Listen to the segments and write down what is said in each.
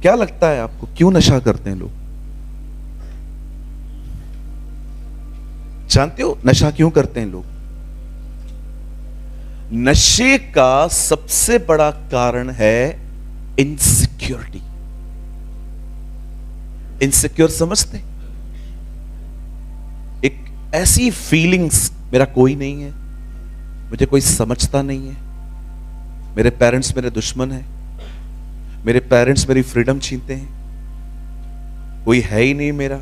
क्या लगता है आपको, क्यों नशा करते हैं लोग? जानते हो नशा क्यों करते हैं लोग? नशे का सबसे बड़ा कारण है इनसिक्योरिटी। इनसिक्योर समझते? एक ऐसी फीलिंग्स, मेरा कोई नहीं है, मुझे कोई समझता नहीं है, मेरे पेरेंट्स मेरे दुश्मन हैं, मेरे पेरेंट्स मेरी फ्रीडम छीनते हैं, कोई है ही नहीं मेरा।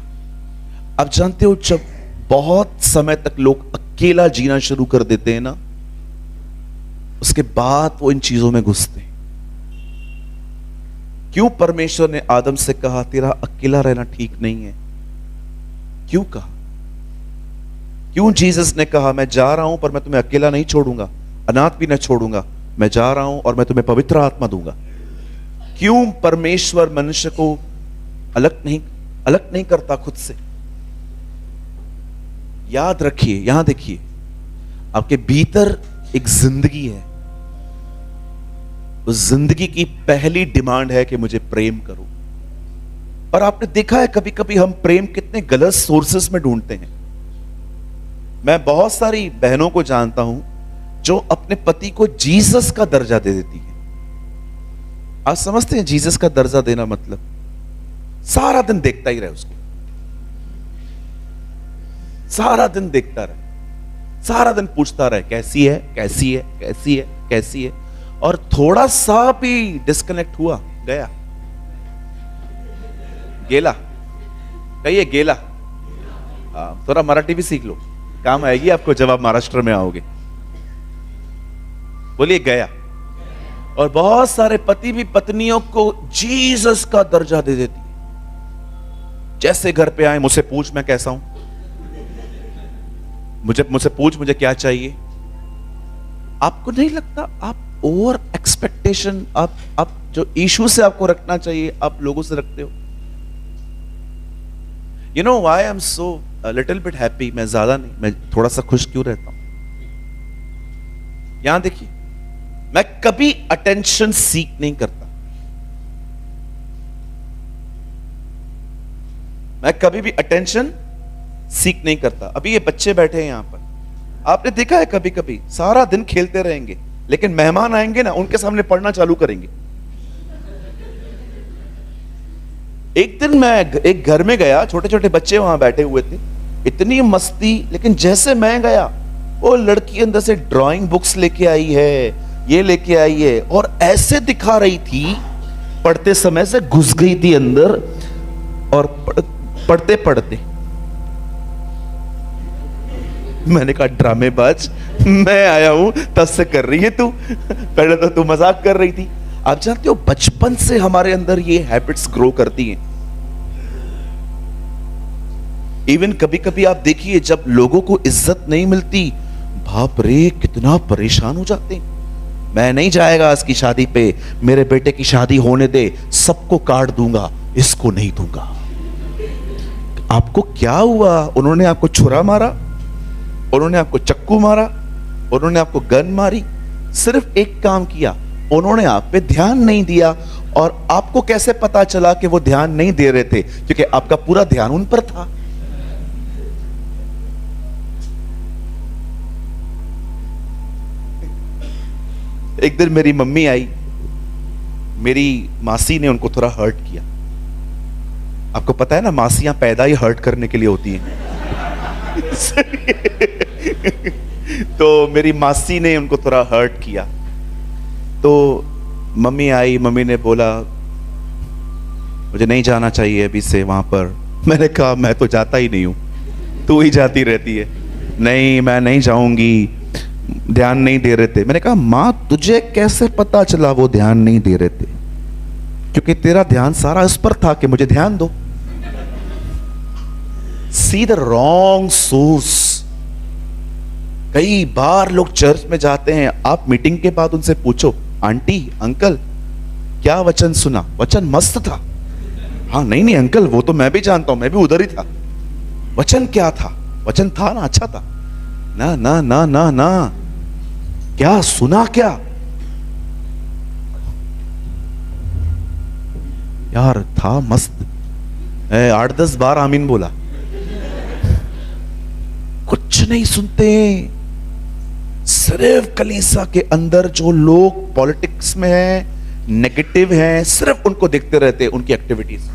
अब जानते हो जब बहुत समय तक लोग अकेला जीना शुरू कर देते हैं ना, उसके बाद वो इन चीजों में घुसते हैं। क्यों परमेश्वर ने आदम से कहा तेरा अकेला रहना ठीक नहीं है? क्यों कहा? क्यों जीसस ने कहा मैं जा रहा हूं पर मैं तुम्हें अकेला नहीं छोड़ूंगा, अनाथ भी न छोड़ूंगा, मैं जा रहा हूं और मैं तुम्हें पवित्र आत्मा दूंगा? क्यों परमेश्वर मनुष्य को अलग नहीं करता खुद से? याद रखिए, यहां देखिए, आपके भीतर एक जिंदगी है, उस जिंदगी की पहली डिमांड है कि मुझे प्रेम करो। और आपने देखा है कभी कभी हम प्रेम कितने गलत सोर्सेस में ढूंढते हैं। मैं बहुत सारी बहनों को जानता हूं जो अपने पति को जीसस का दर्जा दे देती है। आप समझते हैं जीसस का दर्जा देना मतलब? सारा दिन देखता ही रहे उसको, सारा दिन देखता रहे, सारा दिन पूछता रहे कैसी है कैसी है कैसी है कैसी है, और थोड़ा सा भी डिस्कनेक्ट हुआ गया, गेला, कहिए गेला। थोड़ा मराठी भी सीख लो, काम आएगी आपको जब आप महाराष्ट्र में आओगे। बोलिए गया। और बहुत सारे पति भी पत्नियों को जीसस का दर्जा दे देती है। जैसे घर पे आए मुझसे पूछ मैं कैसा हूं, मुझसे पूछ मुझे क्या चाहिए। आपको नहीं लगता आप ओवर एक्सपेक्टेशन, आप जो इशू से आपको रखना चाहिए आप लोगों से रखते हो? You know why I am so little bit happy, मैं ज्यादा नहीं, मैं थोड़ा सा खुश क्यों रहता हूं? यहां देखिए, मैं कभी अटेंशन सीक नहीं करता, मैं कभी भी अटेंशन सीक नहीं करता। अभी ये बच्चे बैठे हैं यहां पर, आपने देखा है कभी कभी सारा दिन खेलते रहेंगे, लेकिन मेहमान आएंगे ना उनके सामने पढ़ना चालू करेंगे। एक दिन मैं एक घर में गया, छोटे छोटे बच्चे वहां बैठे हुए थे, इतनी मस्ती, लेकिन जैसे मैं गया वो लड़की अंदर से ड्राइंग बुक्स लेके आई है, ये लेके आई है, और ऐसे दिखा रही थी पढ़ते समय से घुस गई थी अंदर, और पढ़ते पढ़ते मैंने कहा ड्रामेबाज, मैं आया हूं तब से कर रही है तू, पहले तो तू मजाक कर रही थी। आप जानते हो बचपन से हमारे अंदर ये हैबिट्स ग्रो करती हैं। इवन कभी कभी आप देखिए जब लोगों को इज्जत नहीं मिलती, बाप रे कितना परेशान हो जाते हैं। मैं नहीं जाएगा इसकी शादी पे, मेरे बेटे की शादी होने दे, सबको काट दूंगा, इसको नहीं दूंगा। आपको क्या हुआ? उन्होंने आपको छुरा मारा, उन्होंने आपको चक्कू मारा, उन्होंने आपको गन मारी, सिर्फ एक काम किया, उन्होंने आप पे ध्यान नहीं दिया। और आपको कैसे पता चला कि वो ध्यान नहीं दे रहे थे? क्योंकि आपका पूरा ध्यान उन पर था। एक दिन मेरी मम्मी आई, मेरी मासी ने उनको थोड़ा हर्ट किया। आपको पता है ना, मासियां पैदा ही हर्ट करने के लिए होती हैं। तो मेरी मासी ने उनको थोड़ा हर्ट किया, तो मम्मी आई, मम्मी ने बोला मुझे नहीं जाना चाहिए अभी से वहां पर। मैंने कहा मैं तो जाता ही नहीं हूं, तू ही जाती रहती है। नहीं मैं नहीं जाऊंगी, ध्यान नहीं दे रहे थे। मैंने कहा मां तुझे कैसे पता चला वो ध्यान नहीं दे रहे थे? क्योंकि तेरा ध्यान सारा इस पर था कि मुझे ध्यान दो। See the wrong source. कई बार लोग चर्च में जाते हैं, आप मीटिंग के बाद उनसे पूछो आंटी अंकल क्या वचन सुना? वचन मस्त था। हाँ नहीं अंकल वो तो मैं भी जानता हूं, मैं भी उधर ही था। वचन क्या था? वचन था ना, अच्छा था ना ना ना ना ना, क्या सुना? क्या यार था मस्त, 8-10 बार आमीन बोला। कुछ नहीं सुनते। सिर्फ कलीसिया के अंदर जो लोग पॉलिटिक्स में हैं, नेगेटिव हैं, सिर्फ उनको देखते रहते हैं, उनकी एक्टिविटीज।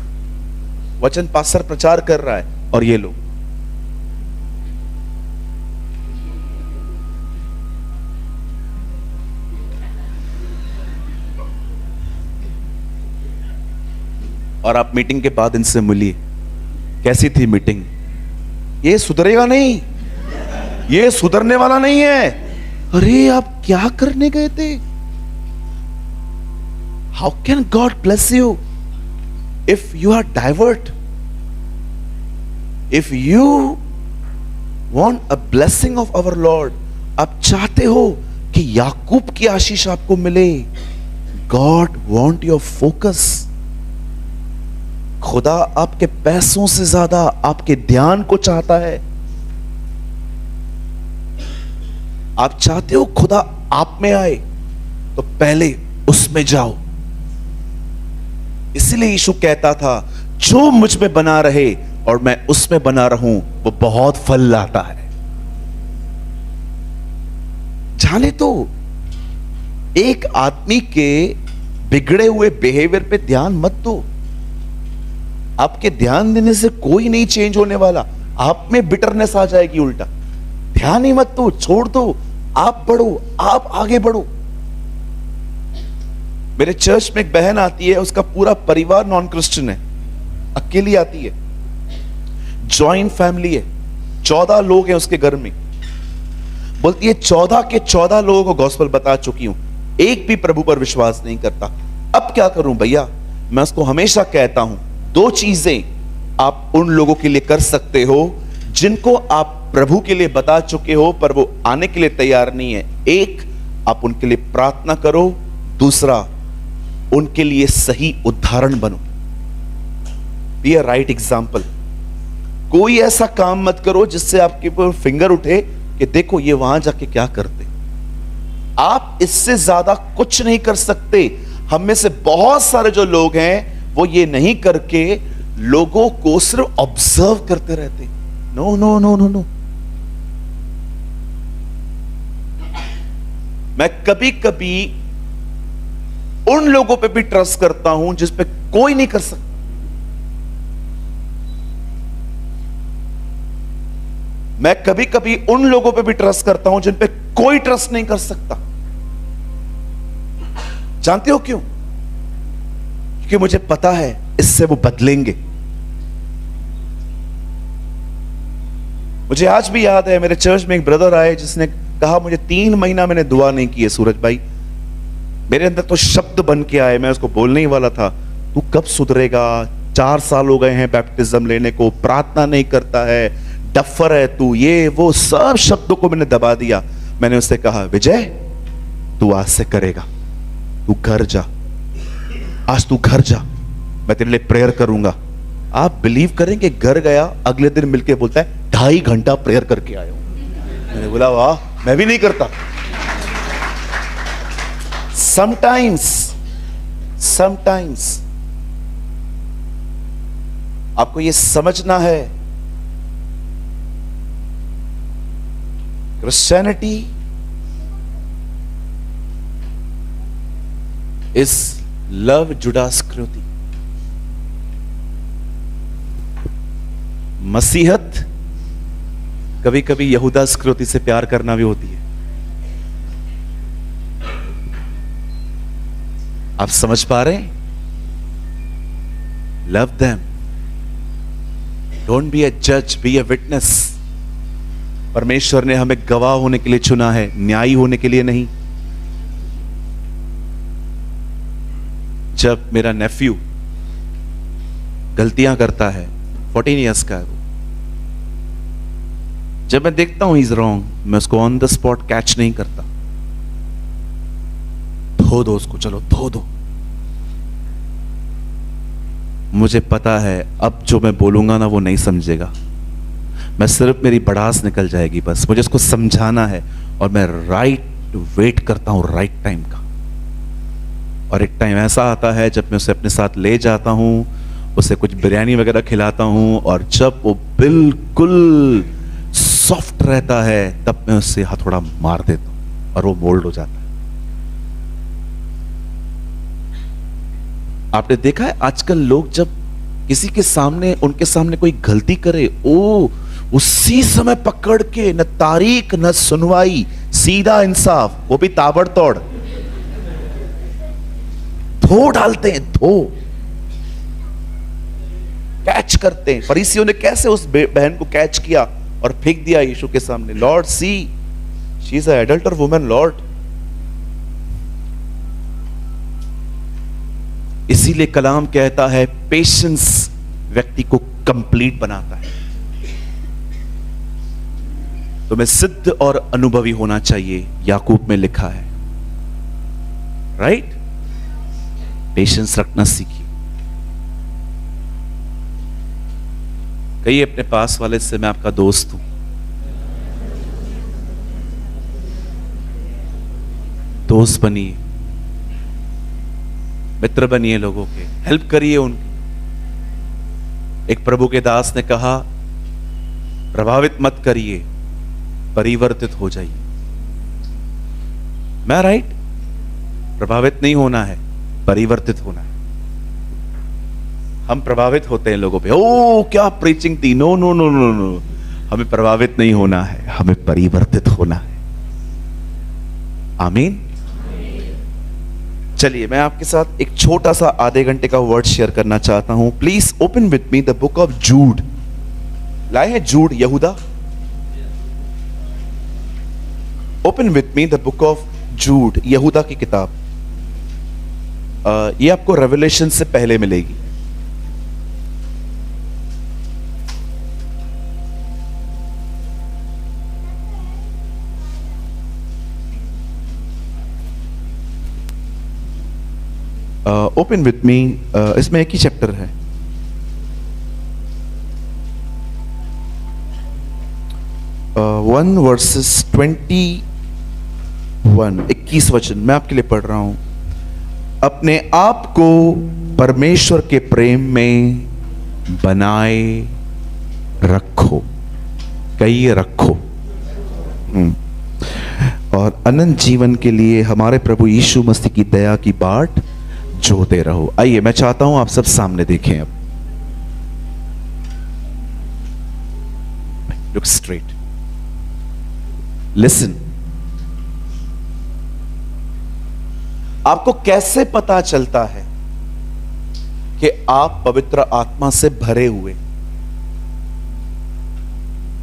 वचन पास्टर प्रचार कर रहा है और ये लोग। और आप मीटिंग के बाद इनसे मिलिए, कैसी थी मीटिंग? ये सुधरेगा नहीं, ये सुधरने वाला नहीं है। अरे आप क्या करने गए थे? How can God bless you if you are divert? If you want a blessing of our Lord, आप चाहते हो कि याकूब की आशीष आपको मिले, गॉड वॉन्ट योर फोकस। खुदा आपके पैसों से ज्यादा आपके ध्यान को चाहता है। आप चाहते हो खुदा आप में आए, तो पहले उसमें जाओ। इसलिए यीशु कहता था, जो मुझ में बना रहे और मैं उसमें बना रहूं, वो बहुत फल लाता है। जाने तो एक आदमी के बिगड़े हुए बिहेवियर पे ध्यान मत दो। आपके ध्यान देने से कोई नहीं चेंज होने वाला, आप में बिटरनेस आ जाएगी उल्टा। ध्यान ही मत दो, छोड़ दो, आप बढ़ो, आप आगे बढ़ो। मेरे चर्च में एक बहन आती है, उसका पूरा परिवार नॉन क्रिश्चियन है, अकेली आती है, जॉइंट फैमिली है, 14 लोग हैं उसके घर में। बोलती है 14 के 14 लोगों को गॉस्पेल बता चुकी हूं, एक भी प्रभु पर विश्वास नहीं करता। अब क्या करूं भैया? मैं उसको हमेशा कहता हूं, 2 चीजें आप उन लोगों के लिए कर सकते हो जिनको आप प्रभु के लिए बता चुके हो पर वो आने के लिए तैयार नहीं है। एक, आप उनके लिए प्रार्थना करो। दूसरा, उनके लिए सही उदाहरण बनो। Be a right example. कोई ऐसा काम मत करो जिससे आपके ऊपर फिंगर उठे कि देखो ये वहां जाके क्या करते। आप इससे ज्यादा कुछ नहीं कर सकते। हम में से बहुत सारे जो लोग हैं वो ये नहीं करके लोगों को सिर्फ ऑब्जर्व करते रहते। No no no no no. मैं कभी कभी उन लोगों पे भी ट्रस्ट करता हूं जिस पे कोई नहीं कर सकता। मैं कभी कभी उन लोगों पे भी ट्रस्ट करता हूं जिन पे कोई ट्रस्ट नहीं कर सकता। जानते हो क्यों? क्योंकि मुझे पता है इससे वो बदलेंगे। मुझे आज भी याद है, मेरे चर्च में एक ब्रदर आए जिसने कहा, मुझे 3 महीना मैंने दुआ नहीं की है सूरज भाई, मेरे अंदर तो शब्द बन के आए, मैं उसको बोलने ही वाला था, तू कब सुधरेगा? 4 साल हो गए हैं बैप्टिज्म लेने को, प्रार्थना नहीं करता है, डफर है तू, ये वो सब शब्दों को मैंने दबा दिया। मैंने उससे कहा, विजय तू आज से करेगा, तू घर जा, आज तू घर जा, मैं तेरे लिए प्रेयर करूंगा। आप बिलीव करेंगे, घर गया, अगले दिन मिलके बोलता है 2.5 घंटा प्रेयर करके आया हूं। मैंने बोला वाह, मैं भी नहीं करता। समटाइम्स आपको ये समझना है, क्रिश्चियनिटी इज लव जुडास्कृति। मसीहत कभी कभी यहूदास्कृति से प्यार करना भी होती है। आप समझ पा रहे हैं? Love them, don't be a जज, बी अ विटनेस। परमेश्वर ने हमें गवाह होने के लिए चुना है, न्यायी होने के लिए नहीं। जब मेरा नेफ्यू गलतियां करता है, 14 इयर्स का है वो, जब मैं देखता हूं इज रॉन्ग, मैं उसको ऑन द स्पॉट कैच नहीं करता। धो दो उसको, चलो धो दो। मुझे पता है अब जो मैं बोलूंगा ना वो नहीं समझेगा, मैं सिर्फ मेरी भड़ास निकल जाएगी, बस मुझे उसको समझाना है। और मैं राइट वेट करता हूं, राइट टाइम का। और एक टाइम ऐसा आता है जब मैं उसे अपने साथ ले जाता हूँ, उसे कुछ बिरयानी वगैरह खिलाता हूँ, और जब वो बिल्कुल सॉफ्ट रहता है तब मैं उससे हथौड़ा मार देता हूँ और वो मोल्ड हो जाता है। आपने देखा है आजकल लोग जब किसी के सामने, उनके सामने कोई गलती करे, ओ उसी समय पकड़ के न तारीख न सुनवाई, सीधा इंसाफ, वो भी ताबड़तोड़ धो डालते हैं, धो कैच करते हैं। फरीसियों ने कैसे उस बहन को कैच किया और फेंक दिया यीशु के सामने। Lord see, she is an adulterer woman Lord. इसीलिए कलाम कहता है पेशेंस व्यक्ति को कंप्लीट बनाता है। तुम्हें सिद्ध और अनुभवी होना चाहिए, याकूब में लिखा है, राइट? पेशेंस रखना सीखिए। कहिए अपने पास वाले से, मैं आपका दोस्त हूं। दोस्त बनिए, मित्र बनिए, लोगों के हेल्प करिए उनकी। एक प्रभु के दास ने कहा, प्रभावित मत करिए, परिवर्तित हो जाइए। मैं राइट? प्रभावित नहीं होना है, परिवर्तित होना है। हम प्रभावित होते हैं लोगों पे, ओ क्या प्रीचिंग थी, no no no no no, हमें प्रभावित नहीं होना है, हमें परिवर्तित होना है। आमीन। चलिए मैं आपके साथ एक छोटा सा आधे घंटे का वर्ड शेयर करना चाहता हूं। Please open with me the book of Jude. लाए हैं जूड, यहूदा? Open with me the book of Jude, यहूदा की किताब। ये आपको रेवलेशन से पहले मिलेगी। ओपन विथ मी, इसमें एक ही चैप्टर है। वन वर्सेस 21 वचन मैं आपके लिए पढ़ रहा हूं। अपने आप को परमेश्वर के प्रेम में बनाए रखो, कहिए रखो, और अनंत जीवन के लिए हमारे प्रभु यीशु मसीह की दया की बाट जोते रहो। आइए मैं चाहता हूं आप सब सामने देखें। अब लुक स्ट्रेट, लिसन। आपको कैसे पता चलता है कि आप पवित्र आत्मा से भरे हुए?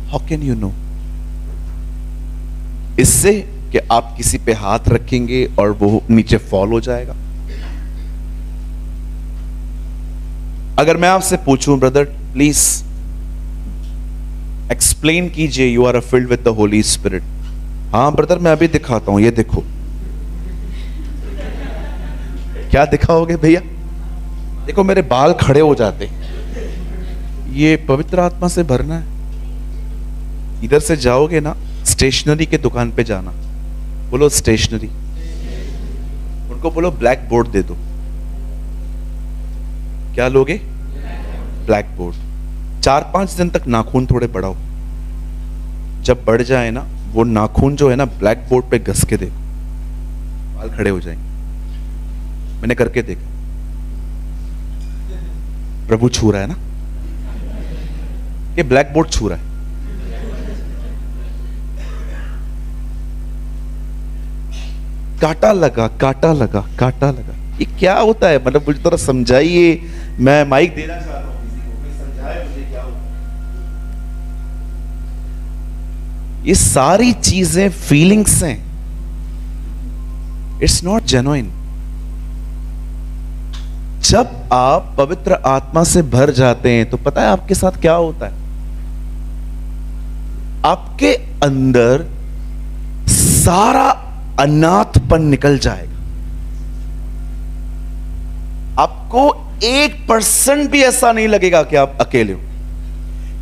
How can you know? इससे कि आप किसी पे हाथ रखेंगे और वो नीचे फॉल हो जाएगा। अगर मैं आपसे पूछूं, ब्रदर प्लीज एक्सप्लेन कीजिए, you are filled with the Holy Spirit. हाँ ब्रदर मैं अभी दिखाता हूं, ये देखो। क्या दिखाओगे भैया? देखो मेरे बाल खड़े हो जाते। ये पवित्र आत्मा से भरना है। इधर से जाओगे ना, स्टेशनरी के दुकान पे जाना, बोलो स्टेशनरी, उनको बोलो ब्लैक बोर्ड दे दो। क्या लोगे? Black board. 4-5 दिन तक नाखून थोड़े बढ़ाओ, जब बढ़ जाए ना वो नाखून जो है ना, ब्लैक बोर्ड पे घस के देखो, बाल खड़े हो जाएंगे। मैंने करके देखा, प्रभु छू रहा है ना, ये ब्लैक बोर्ड छू रहा है। कांटा लगा, कांटा लगा, कांटा लगा, ये क्या होता है? मतलब मुझे थोड़ा समझाइए, मैं माइक देना चाह रहा हूं किसी को, कोई समझाए मुझे क्या होता है। ये सारी चीजें फीलिंग्स हैं, इट्स नॉट जेन्युइन। जब आप पवित्र आत्मा से भर जाते हैं तो पता है आपके साथ क्या होता है? आपके अंदर सारा अनाथपन निकल जाएगा। आपको 1% भी ऐसा नहीं लगेगा कि आप अकेले हो।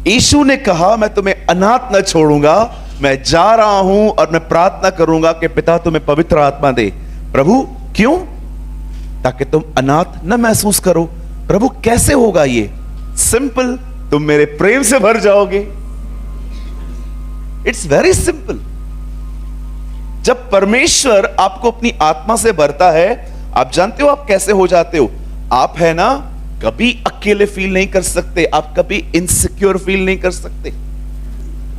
यीशु ने कहा, मैं तुम्हें अनाथ न छोड़ूंगा, मैं जा रहा हूं और मैं प्रार्थना करूंगा कि पिता तुम्हें पवित्र आत्मा दे। प्रभु क्यों? ताकि तुम अनाथ न महसूस करो। प्रभु कैसे होगा ये? सिंपल, तुम मेरे प्रेम से भर जाओगे। It's very simple. जब परमेश्वर आपको अपनी आत्मा से भरता है, आप जानते हो आप कैसे हो जाते हो? आप है ना कभी अकेले फील नहीं कर सकते, आप कभी इनसिक्योर फील नहीं कर सकते।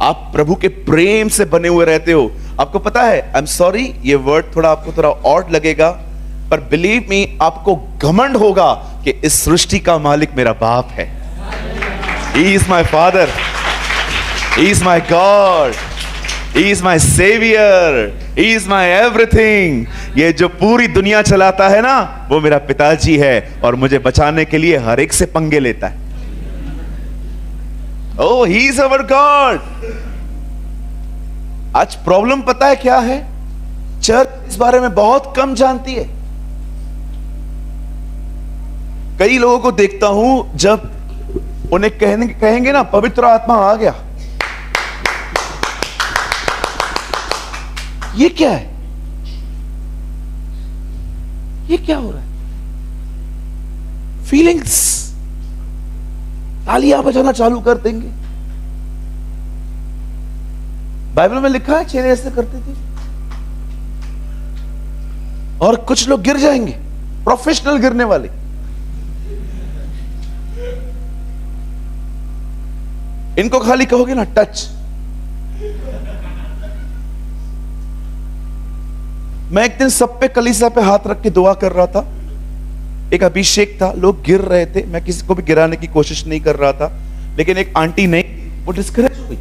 आप प्रभु के प्रेम से बने हुए रहते हो। आपको पता है, आई एम सॉरी ये वर्ड थोड़ा आपको थोड़ा ऑड लगेगा, पर बिलीव मी, आपको घमंड होगा कि इस सृष्टि का मालिक मेरा बाप है। He is my father, he is my God, he is my savior, he is my everything। ये जो पूरी दुनिया चलाता है ना, वो मेरा पिताजी है और मुझे बचाने के लिए हर एक से पंगे लेता है। Oh, he is our God। आज प्रॉब्लम पता है क्या है? चर्च इस बारे में बहुत कम जानती है। कई लोगों को देखता हूं, जब उन्हें कहेंगे ना पवित्र आत्मा आ गया, ये क्या है? ये क्या हो रहा है? फीलिंग्स, तालियां बजाना चालू कर देंगे। बाइबल में लिखा है चेहरे ऐसे करते थे। और कुछ लोग गिर जाएंगे, प्रोफेशनल गिरने वाले। इनको खाली कहोगे ना टच। मैं एक दिन सब पे कलीसिया पे हाथ रख के दुआ कर रहा था। एक अभिषेक था, लोग गिर रहे थे, मैं किसी को भी गिराने की कोशिश नहीं कर रहा था, लेकिन एक आंटी नहीं, वो डिस्करेज हो गई।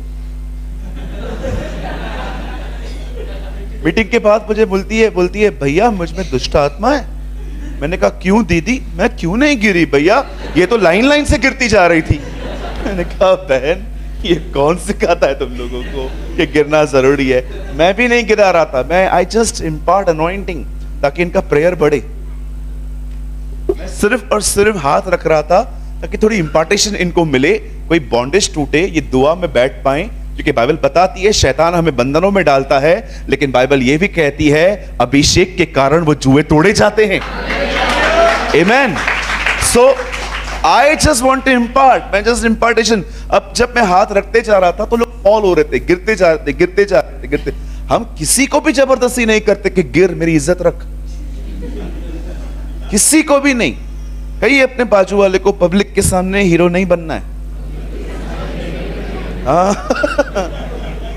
मीटिंग के बाद मुझे बोलती है भैया मुझ में दुष्ट आत्मा है। मैंने कहा क्यों दीदी? मैं क्यों नहीं गिरी भैया, ये तो लाइन से गिरती जा रही थी। मैंने कहा बहन ये कौन सिखाता है तुम लोगों को कि गिरना जरूरी है? मैं भी नहीं गिरा रहा था, मैं आई जस्ट इम्पार्ट अनॉइंटिंग ताकि इनका प्रेयर बढ़े। मैं सिर्फ और सिर्फ हाथ रख रहा था ताकि थोड़ी इंपार्टेशन इनको मिले, कोई बॉन्डेज टूटे, ये दुआ में बैठ पाए। क्योंकि बाइबल बताती है शैतान हमें बंधनों में डालता है, लेकिन बाइबल ये भी कहती है अभिषेक के कारण वो जुए तोड़े जाते हैं। Amen. So I just want to impart, मैं जस्ट इम्पार्टेशन। अब जब मैं हाथ रखते जा रहा था तो लोग फॉल हो रहे थे, गिरते जा रहे थे। हम किसी को भी जबरदस्ती नहीं करते कि गिर, मेरी इज्जत रख, किसी को भी नहीं। कहीं अपने बाजू वाले को पब्लिक के सामने हीरो नहीं बनना है।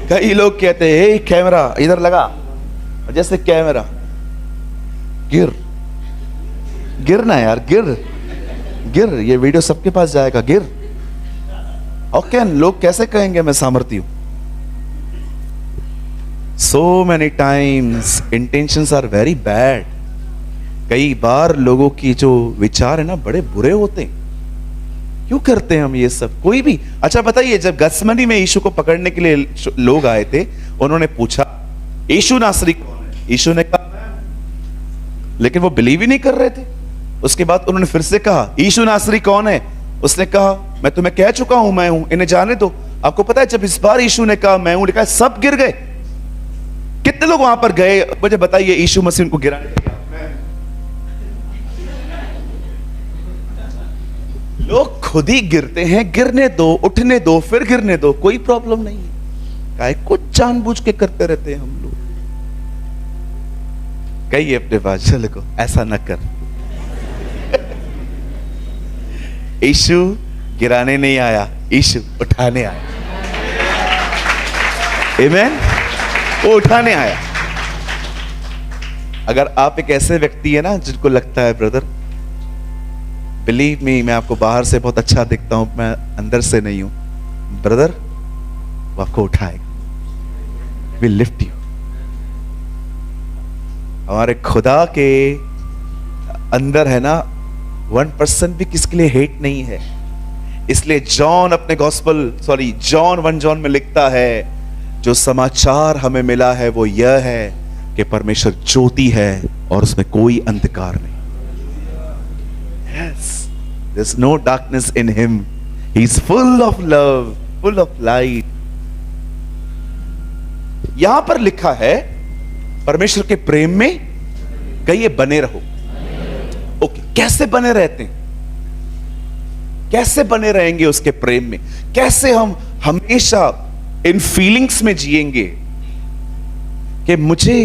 कई लोग कहते हैं हे कैमरा इधर लगा, जैसे कैमरा, गिरना यार, गिर, ये वीडियो सबके पास जाएगा, गिर। ओके, लोग कैसे कहेंगे मैं सामर्थ्य हूं? So many times intentions are very bad। कई बार लोगों की जो विचार है ना बड़े बुरे होते हैं। क्यों करते हैं हम ये सब? कोई भी। अच्छा बताइए, जब गत्समनी में यीशु को पकड़ने के लिए लोग आए थे, उन्होंने पूछा यीशु नासरी कौन है? यीशु ने कहा, लेकिन वो बिलीव ही नहीं कर रहे थे। उसके बाद उन्होंने फिर से कहा यीशु नासरी कौन है? उसने कहा मैं तुम्हें कह चुका हूं मैं हूं, इन्हें जाने दो। आपको पता है जब इस बार यीशु ने कहा मैं हूं, लिखा सब गिर गए। कितने लोग वहां पर गए? मुझे बताइए, यीशु मसीह उनको गिराने लगे। लोग खुद ही गिरते हैं, गिरने दो, उठने दो, फिर गिरने दो, कोई प्रॉब्लम नहीं है। काहे कुछ जानबूझ के करते रहते हैं हम लोग। कहिए अपने बादशाह को ऐसा न कर। यीशु गिराने नहीं आया, यीशु उठाने आया। आमेन। वो उठाने आया। अगर आप एक ऐसे व्यक्ति है ना जिनको लगता है ब्रदर बिलीव मी, मैं आपको बाहर से बहुत अच्छा दिखता हूं, मैं अंदर से नहीं हूं, ब्रदर वो आपको उठाएगा, विल लिफ्ट यू। हमारे खुदा के अंदर है ना 1% भी किसके लिए हेट नहीं है। इसलिए जॉन अपने जॉन 1 जॉन में लिखता है जो समाचार हमें मिला है वो यह है कि परमेश्वर ज्योति है और उसमें कोई अंधकार नहीं। Yes, there's no darkness in him. He's full of love, full of light. यहां पर लिखा है परमेश्वर के प्रेम में कहिए बने रहो। ओके, कैसे बने रहते हैं, कैसे बने रहेंगे उसके प्रेम में, कैसे हम हमेशा इन फीलिंग्स में जिएंगे कि मुझे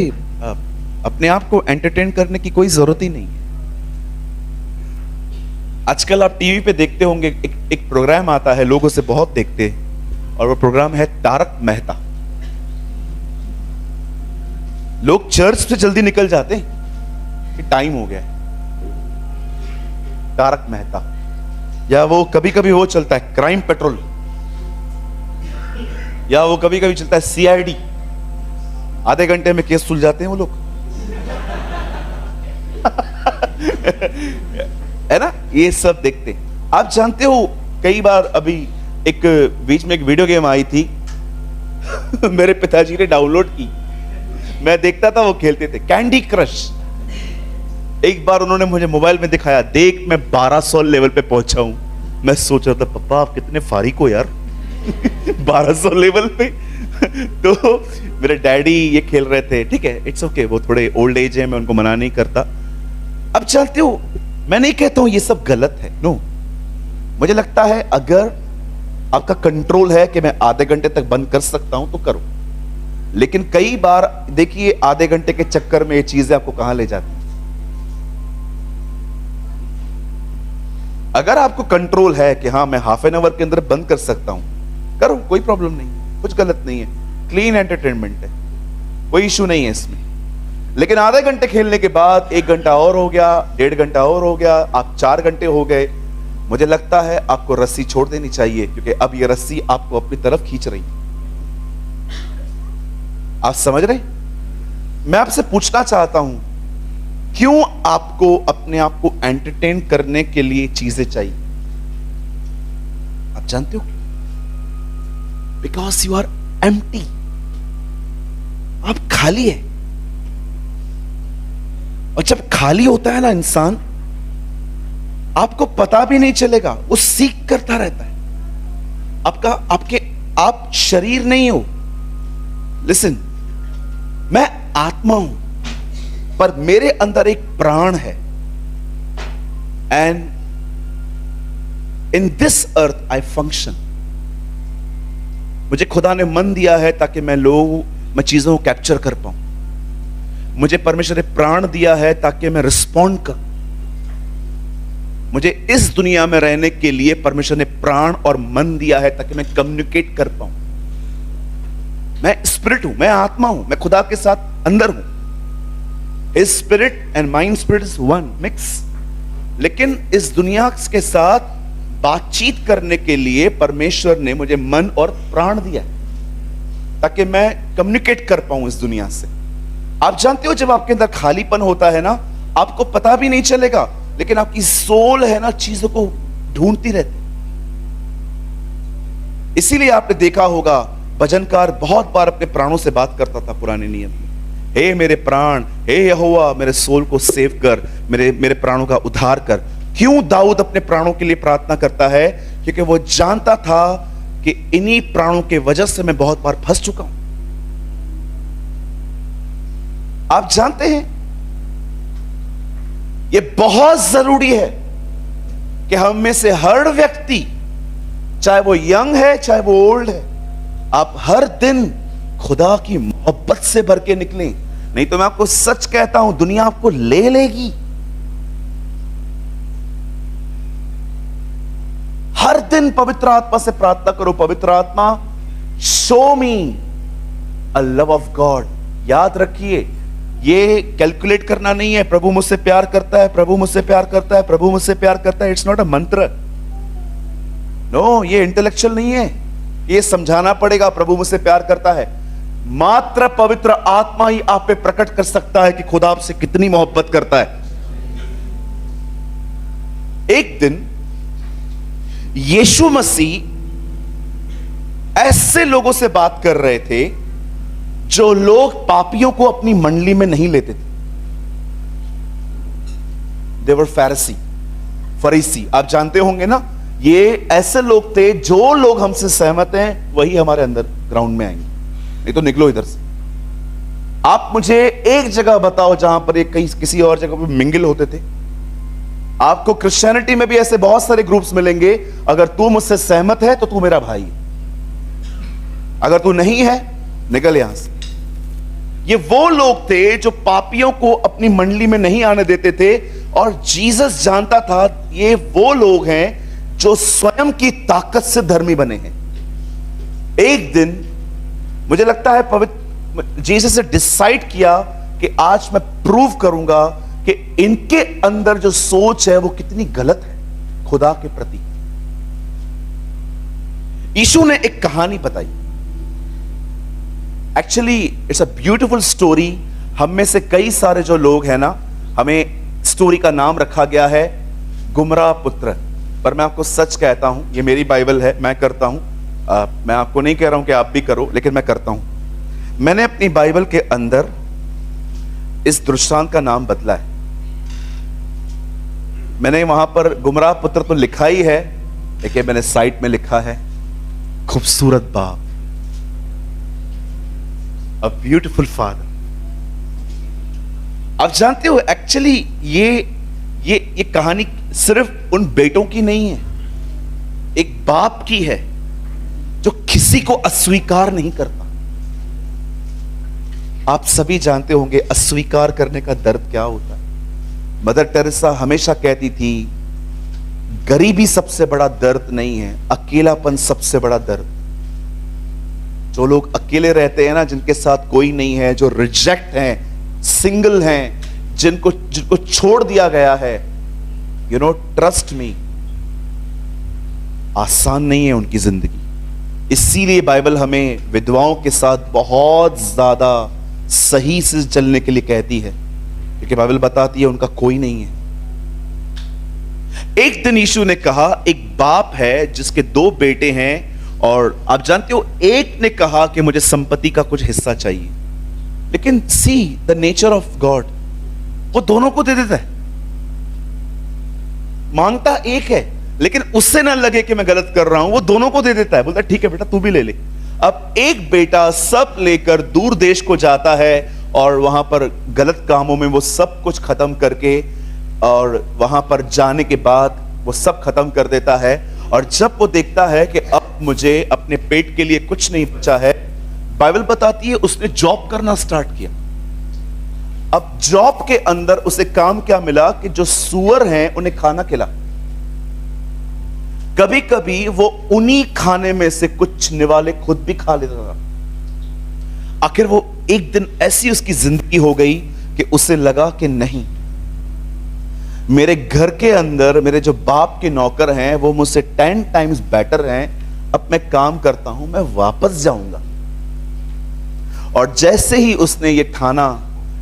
अपने आप को एंटरटेन करने की कोई जरूरत ही नहीं है। आजकल आप टीवी पे देखते होंगे, एक प्रोग्राम आता है, लोग उसे बहुत देखते हैं, और वो प्रोग्राम है तारक मेहता। लोग चर्च से जल्दी निकल जाते हैं कि टाइम हो गया है। तारक मेहता, या वो कभी कभी वो चलता है क्राइम पेट्रोल, या वो कभी कभी चलता है सीआईडी। आधे घंटे में केस सुलझाते हैं वो लोग है ना, ये सब देखते हैं। आप जानते हो, कई बार अभी एक बीच में एक वीडियो गेम आई थी मेरे पिताजी ने डाउनलोड की, मैं देखता था, वो खेलते थे कैंडी क्रश। एक बार उन्होंने मुझे मोबाइल में दिखाया, देख मैं 1200 लेवल पे पहुंचा हूं। मैं सोच रहा था, पापा आप कितने फारिक हो यार 1200 लेवल पे तो मेरे डैडी ये खेल रहे थे, ठीक है, इट्स ओके, वो थोड़े ओल्ड एज है, मैं उनको मना नहीं करता। अब चलते हो, मैं नहीं कहता हूं ये सब गलत है, नो। मुझे लगता है अगर आपका कंट्रोल है कि मैं आधे घंटे तक बंद कर सकता हूं तो करो, लेकिन कई बार देखिए आधे घंटे के चक्कर में ये चीजें आपको कहां ले जाती हैं। अगर आपको कंट्रोल है कि हाँ मैं हाफ एन आवर के अंदर बंद कर सकता हूं, करो, कोई प्रॉब्लम नहीं, कुछ गलत नहीं है, क्लीन एंटरटेनमेंट है, कोई इशू नहीं है इसमें। लेकिन आधे घंटे खेलने के बाद 1 घंटा और हो गया, 1.5 घंटा और हो गया, आप 4 घंटे हो गए, मुझे लगता है आपको रस्सी छोड़ देनी चाहिए, क्योंकि अब ये रस्सी आपको अपनी तरफ खींच रही है। आप समझ रहे? मैं आपसे पूछना चाहता हूं, क्यों आपको अपने आप को एंटरटेन करने के लिए चीजें चाहिए? आप जानते हो? बिकॉज यू आर एम्प्टी, आप खाली है। और जब खाली होता है ना इंसान, आपको पता भी नहीं चलेगा, वो सीख करता रहता है। आप शरीर नहीं हो। लिसन, मैं आत्मा हूं, पर मेरे अंदर एक प्राण है, and in this earth I function. मुझे खुदा ने मन दिया है ताकि मैं चीजों को कैप्चर कर पाऊं। मुझे परमेश्वर ने प्राण दिया है ताकि मैं रिस्पॉन्ड करूं। मुझे इस दुनिया में रहने के लिए परमेश्वर ने प्राण और मन दिया है ताकि मैं कम्युनिकेट कर पाऊं। मैं स्पिरिट हूं, मैं आत्मा हूं, मैं खुदा के साथ अंदर हूं। His spirit and my spirit is one, mix। लेकिन इस दुनिया के साथ बातचीत करने के लिए परमेश्वर ने मुझे मन और प्राण दिया ताकि मैं कम्युनिकेट कर पाऊं इस दुनिया से। आप जानते हो, जब आपके अंदर खालीपन होता है ना, आपको पता भी नहीं चलेगा, लेकिन आपकी सोल है ना, चीजों को ढूंढती रहती। इसीलिए आपने देखा होगा, भजनकार बहुत बार अपने प्राणों से बात करता था पुराने नियम में, हे मेरे प्राण, हे यहोवा मेरे सोल को सेव कर, मेरे प्राणों का उद्धार कर। क्यों दाऊद अपने प्राणों के लिए प्रार्थना करता है? क्योंकि वो जानता था कि इन्हीं प्राणों के वजह से मैं बहुत बार फंस चुका हूं। आप जानते हैं, ये बहुत जरूरी है कि हम में से हर व्यक्ति, चाहे वो यंग है चाहे वो ओल्ड है, आप हर दिन खुदा की मोहब्बत से भर के निकलें। नहीं तो मैं आपको सच कहता हूं, दुनिया आपको ले लेगी। हर दिन पवित्र आत्मा से प्रार्थना करो, पवित्र आत्मा show me a love of God. याद रखिए, ये कैलकुलेट करना नहीं है, प्रभु मुझसे प्यार करता है, प्रभु मुझसे प्यार करता है, प्रभु मुझसे प्यार करता है। इट्स नॉट अ मंत्र, नो, ये इंटेलेक्चुअल नहीं है। ये समझाना पड़ेगा प्रभु मुझसे प्यार करता है। मात्र पवित्र आत्मा ही आप पे प्रकट कर सकता है कि खुदा आपसे कितनी मोहब्बत करता है। एक दिन यीशु मसीह ऐसे लोगों से बात कर रहे थे जो लोग पापियों को अपनी मंडली में नहीं लेते थे। दे वर फरीसी। आप जानते होंगे ना, ये ऐसे लोग थे, जो लोग हमसे सहमत हैं वही हमारे अंदर ग्राउंड में आएंगे, नहीं तो निकलो इधर से। आप मुझे एक जगह बताओ जहां पर ये किसी और जगह पर मिंगल होते थे। आपको क्रिश्चियनिटी में भी ऐसे बहुत सारे ग्रुप्स मिलेंगे। अगर तू मुझसे सहमत है तो तू मेरा भाई है, अगर तू नहीं है निकल यहां से। ये वो लोग थे जो पापियों को अपनी मंडली में नहीं आने देते थे, और जीसस जानता था ये वो लोग हैं जो स्वयं की ताकत से धर्मी बने हैं। एक दिन मुझे लगता है पवित्र जीसस ने डिसाइड किया कि आज मैं प्रूव करूंगा कि इनके अंदर जो सोच है वो कितनी गलत है खुदा के प्रति। यीशु ने एक कहानी बताई। Actually it's a beautiful story. हम में से कई सारे जो लोग हैं ना, हमें स्टोरी का नाम रखा गया है गुमराह पुत्र, पर मैं आपको सच कहता हूं, ये मेरी बाइबल है, मैं करता हूं। मैं आपको नहीं कह रहा हूं कि आप भी करो, लेकिन मैं करता हूं। मैंने अपनी बाइबल के अंदर इस दृष्टांत का नाम बदला है। मैंने वहां पर गुमराह पुत्र तो लिखा ही है, लेकिन मैंने साइट में लिखा है खूबसूरत बाप, अ ब्यूटीफुल फादर। आप जानते हो एक्चुअली ये कहानी सिर्फ उन बेटों की नहीं है, एक बाप की है जो किसी को अस्वीकार नहीं करता। आप सभी जानते होंगे अस्वीकार करने का दर्द क्या होता है। मदर टेरेसा हमेशा कहती थी गरीबी सबसे बड़ा दर्द नहीं है, अकेलापन सबसे बड़ा दर्द। जो लोग अकेले रहते हैं ना, जिनके साथ कोई नहीं है, जो रिजेक्ट हैं, सिंगल हैं, जिनको छोड़ दिया गया है, यू नो, ट्रस्ट मी, आसान नहीं है उनकी जिंदगी। इसीलिए बाइबल हमें विधवाओं के साथ बहुत ज्यादा सही से चलने के लिए कहती है, क्योंकि बाइबल बताती है उनका कोई नहीं है। एक दिन यीशु ने कहा, एक बाप है जिसके 2 बेटे हैं, और आप जानते हो एक ने कहा कि मुझे संपत्ति का कुछ हिस्सा चाहिए, लेकिन see the nature of God, वो दोनों को दे देता है। मांगता एक है, लेकिन उससे ना लगे कि मैं गलत कर रहा हूं, वो दोनों को दे देता है। बोलता है ठीक है बेटा तू भी ले ले। अब एक बेटा सब लेकर दूर देश को जाता है, और वहां पर गलत कामों में वो सब कुछ खत्म करके, और वहां पर जाने के बाद वो सब खत्म कर देता है। और जब वो देखता है कि अब मुझे अपने पेट के लिए कुछ नहीं बचा है, बाइबल बताती है उसने जॉब करना स्टार्ट किया। अब जॉब के अंदर उसे काम क्या मिला कि जो सुअर हैं उन्हें खाना खिला। कभी कभी वो उन्हीं खाने में से कुछ निवाले खुद भी खा लेता था। आखिर वो एक दिन ऐसी उसकी जिंदगी हो गई कि उसे लगा कि नहीं, मेरे घर के अंदर मेरे जो बाप के नौकर हैं वो मुझसे 10 टाइम्स बेटर हैं। अब मैं काम करता हूं, मैं वापस जाऊंगा। और जैसे ही उसने ये ठाना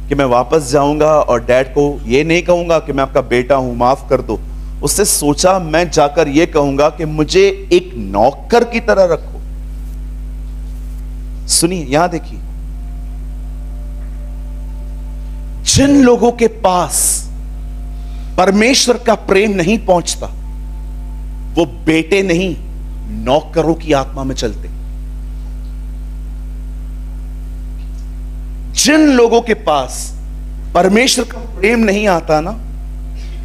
कि मैं वापस जाऊंगा और डैड को ये नहीं कहूंगा कि मैं आपका बेटा हूं, माफ कर दो, उसने सोचा मैं जाकर ये कहूंगा कि मुझे एक नौकर की तरह रखो। सुनिए, यहां देखिए, जिन लोगों के पास परमेश्वर का प्रेम नहीं पहुंचता, वो बेटे नहीं नौकरों की आत्मा में चलते। जिन लोगों के पास परमेश्वर का प्रेम नहीं आता ना,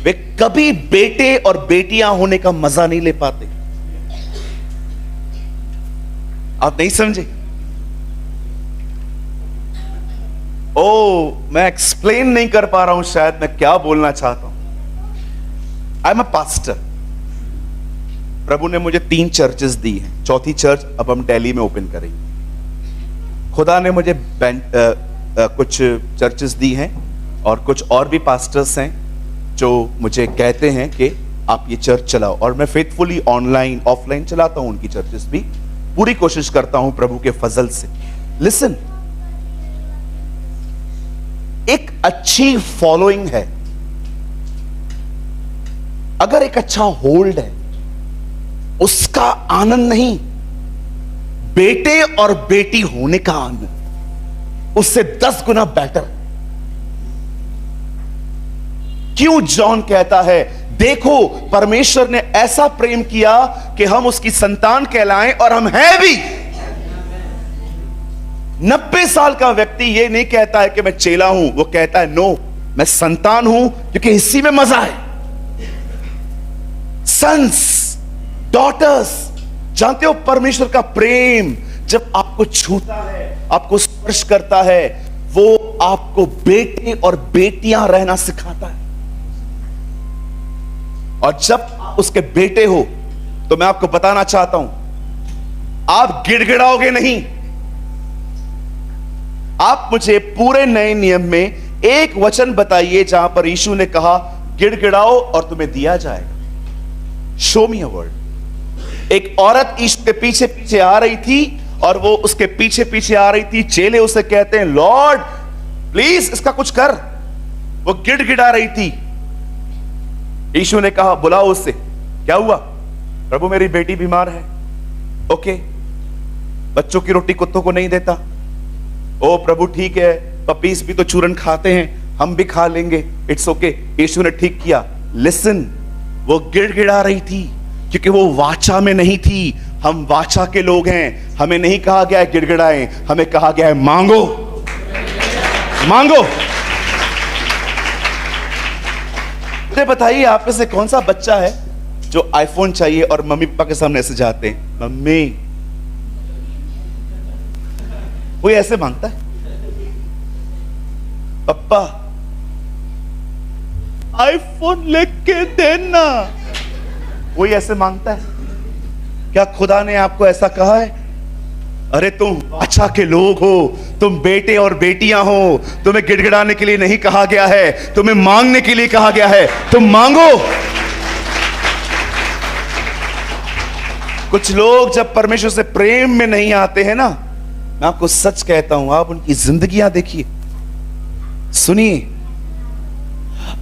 वे कभी बेटे और बेटियां होने का मजा नहीं ले पाते। आप नहीं समझे? मैं एक्सप्लेन नहीं कर पा रहा हूं शायद मैं क्या बोलना चाहता हूं। I am a pastor. प्रभु ने मुझे 3 चर्चेस दी हैं, 4थी चर्च अब हम दिल्ली में ओपन करेंगे। खुदा ने मुझे कुछ चर्चेस दी हैं, और कुछ और भी पास्टर्स हैं जो मुझे कहते हैं कि आप ये चर्च चलाओ, और मैं फेथफुली ऑनलाइन ऑफलाइन चलाता हूं उनकी चर्चेस भी, पूरी कोशिश करता हूं प्रभु के फजल से। लिसन, एक अच्छी फॉलोइंग है, अगर एक अच्छा होल्ड है, उसका आनंद नहीं, बेटे और बेटी होने का आनंद उससे 10 गुना बेटर। क्यों जॉन कहता है, देखो परमेश्वर ने ऐसा प्रेम किया कि हम उसकी संतान कहलाएं, और हम हैं भी। 90 साल का व्यक्ति ये नहीं कहता है कि मैं चेला हूं, वो कहता है नो, मैं संतान हूं, क्योंकि इसी में मजा है। Sons, daughters. जानते हो परमेश्वर का प्रेम जब आपको छूता है, आपको स्पर्श करता है, वो आपको बेटे और बेटियां रहना सिखाता है। और जब आप उसके बेटे हो तो मैं आपको बताना चाहता हूं, आप गिड़गिड़ाओगे नहीं। आप मुझे पूरे नए नियम में एक वचन बताइए जहां पर यीशु ने कहा गिड़गिड़ाओ और तुम्हें दिया जाएगा। Show me a word. एक औरत यीशु के पीछे पीछे आ रही थी और वो उसके पीछे पीछे आ रही थी। चेले उसे कहते हैं, लॉर्ड प्लीज इसका कुछ कर। वो गिड़गिड़ा रही थी। यीशु ने कहा, बुलाओ उससे। क्या हुआ? प्रभु मेरी बेटी बीमार है। ओके, बच्चों की रोटी कुत्तों को नहीं देता। ओ प्रभु ठीक है, पपीस भी तो चूरन खाते हैं, हम भी खा लेंगे, इट्स ओके। यीशु ने ठीक किया। लिसन, वो गिड़गिड़ा रही थी क्योंकि वो वाचा में नहीं थी। हम वाचा के लोग हैं। हमें नहीं कहा गया है गिड़गिड़ाएं, हमें कहा गया है मांगो, मांगो। मुझे बताइए, आप में से कौन सा बच्चा है जो आईफोन चाहिए और मम्मी पापा के सामने ऐसे जाते हैं, मम्मी? कोई ऐसे मांगता है? पप्पा आईफोन लेके देना, कोई ऐसे मांगता है? क्या खुदा ने आपको ऐसा कहा है? अरे तुम अच्छा के लोग हो, तुम बेटे और बेटियां हो। तुम्हें गिड़गिड़ाने के लिए नहीं कहा गया है, तुम्हें मांगने के लिए कहा गया है। तुम मांगो। कुछ लोग जब परमेश्वर से प्रेम में नहीं आते हैं ना, मैं आपको सच कहता हूं, आप उनकी जिंदगियां देखिए, सुनिए।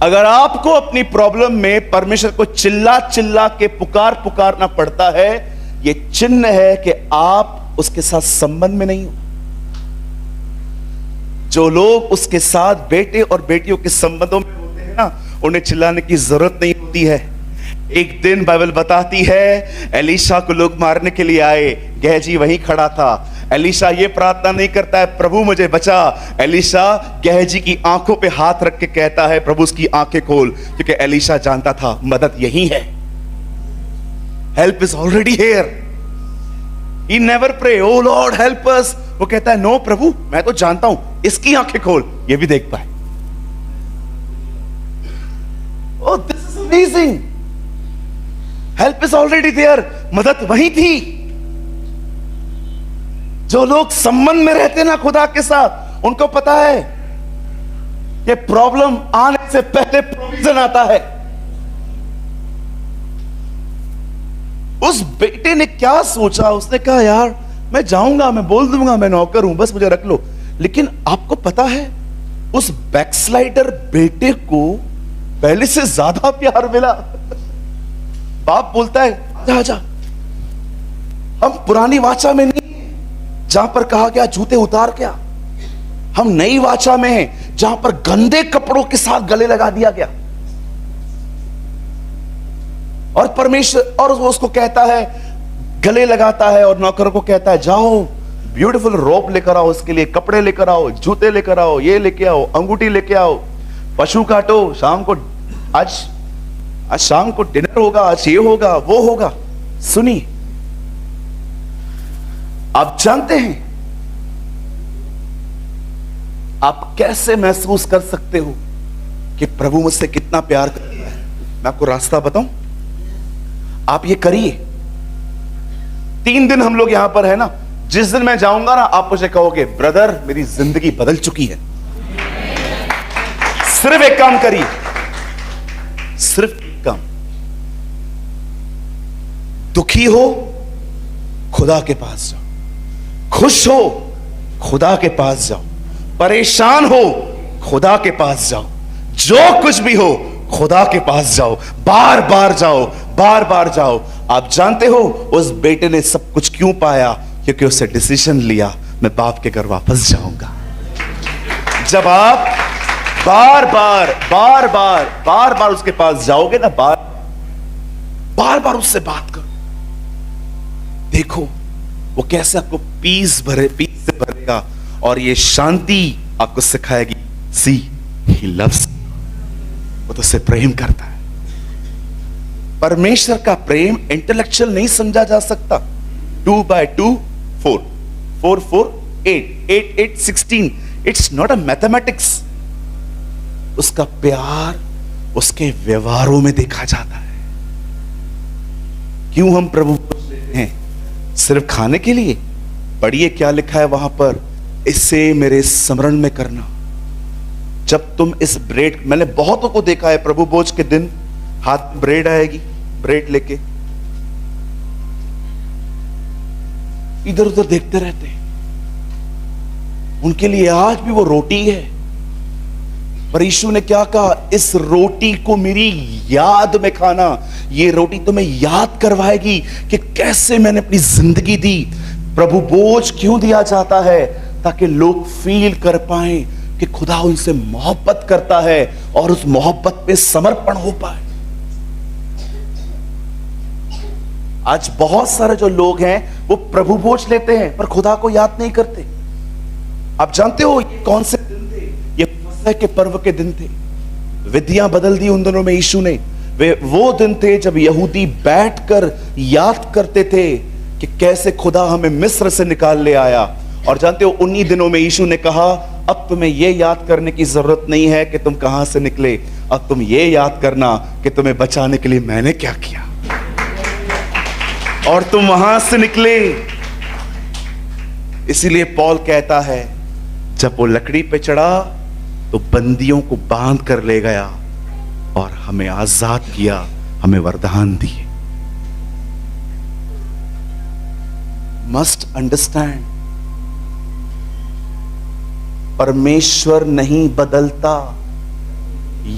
अगर आपको अपनी प्रॉब्लम में परमेश्वर को चिल्ला चिल्ला के पुकारना पड़ता है, यह चिन्ह है कि आप उसके साथ संबंध में नहीं हो। जो लोग उसके साथ बेटे और बेटियों के संबंधों में होते हैं ना, उन्हें चिल्लाने की जरूरत नहीं होती है। एक दिन बाइबल बताती है, एलीशा को लोग मारने के लिए आए, गेहजी वहीं खड़ा था। एलीशा ये प्रार्थना नहीं करता है, प्रभु मुझे बचा। एलीशा गेहजी की आंखों पे हाथ रख के कहता है, प्रभु उसकी आंखें खोल, क्योंकि एलीशा जानता था मदद यही है। Help is already here. He never pray, oh Lord help us। वो कहता है, नो प्रभु, मैं तो जानता हूं, इसकी आंखें खोल, ये भी देख पाए। Oh, this is amazing। Help is already there। मदद वहीं थी। जो लोग संबंध में रहते ना खुदा के साथ, उनको पता है कि प्रॉब्लम आने से पहले प्रोविजन आता है। उस बेटे ने क्या सोचा? उसने कहा, यार मैं जाऊंगा, मैं बोल दूंगा मैं नौकर हूं, बस मुझे रख लो। लेकिन आपको पता है, उस बैकस्लाइडर बेटे को पहले से ज्यादा प्यार मिला। बाप बोलता है, आजा आजा। हम पुरानी वाचा में नहीं, जहां पर कहा गया जूते उतार क्या। हम नई वाचा में हैं, जहां पर गंदे कपड़ों के साथ गले लगा दिया गया। और परमेश्वर और वो उसको कहता है, गले लगाता है और नौकरों को कहता है, जाओ ब्यूटीफुल रोब लेकर आओ, उसके लिए कपड़े लेकर आओ, जूते लेकर आओ, ये लेके आओ, अंगूठी लेके आओ, पशु काटो, शाम को आज शाम को डिनर होगा, आज ये होगा वो होगा। सुनिए, आप जानते हैं आप कैसे महसूस कर सकते हो कि प्रभु मुझसे कितना प्यार करता है? मैं आपको रास्ता बताऊं, आप ये करिए। 3 दिन हम लोग यहां पर है ना, जिस दिन मैं जाऊंगा ना, आप मुझे कहोगे, ब्रदर मेरी जिंदगी बदल चुकी है। सिर्फ एक काम करिए, सिर्फ एक काम। दुखी हो, खुदा के पास जाओ। खुश हो, खुदा के पास जाओ। परेशान हो, खुदा के पास जाओ। जो कुछ भी हो, खुदा के पास जाओ। बार बार जाओ, बार बार जाओ। आप जानते हो उस बेटे ने सब कुछ क्यों पाया? क्योंकि उसने डिसीजन लिया, मैं बाप के घर वापस जाऊंगा। जब आप बार बार बार बार बार बार उसके पास जाओगे ना, बार बार उससे बात करो, देखो वो कैसे आपको पीस से भरेगा और ये शांति आपको सिखाएगी। सी ही लव्स, वो तो उससे प्रेम करता है। परमेश्वर का प्रेम इंटेलेक्चुअल नहीं समझा जा सकता। 2 by 2 4, 4 4 8, 8 8 16, it's not a mathematics. उसका प्यार उसके व्यवहारों में देखा जाता है। क्यों हम प्रभु हैं? सिर्फ खाने के लिए? पढ़िए क्या लिखा है वहां पर, इससे मेरे स्मरण में करना। जब तुम इस ब्रेड, मैंने बहुतों को देखा है प्रभु भोज के दिन हाथ में ब्रेड आएगी, ब्रेड लेके इधर उधर देखते रहते हैं। उनके लिए आज भी वो रोटी है, पर यीशु ने क्या कहा, इस रोटी को मेरी याद में खाना। ये रोटी तुम्हें याद करवाएगी कि कैसे मैंने अपनी जिंदगी दी। प्रभु भोज क्यों दिया जाता है? ताकि लोग फील कर पाए कि खुदा उनसे मोहब्बत करता है और उस मोहब्बत पे समर्पण हो पाए। आज बहुत सारे जो लोग हैं वो प्रभु भोज लेते हैं पर खुदा को याद नहीं करते। आप जानते हो ये कौन से दिन थे? ये फसह के पर्व के दिन थे। विधियां बदल दी उन दिनों में यीशु ने। वे वो दिन थे जब यहूदी बैठकर याद करते थे कि कैसे खुदा हमें मिस्र से निकाल ले आया। और जानते हो उन्हीं दिनों में यीशु ने कहा, अब तुम्हें यह याद करने की जरूरत नहीं है कि तुम कहां से निकले, अब तुम ये याद करना कि तुम्हें बचाने के लिए मैंने क्या किया और तुम वहां से निकले। इसीलिए पौल कहता है, जब वो लकड़ी पे चढ़ा तो बंदियों को बांध कर ले गया और हमें आजाद किया, हमें वरदान दिए। मस्ट अंडरस्टैंड, परमेश्वर नहीं बदलता,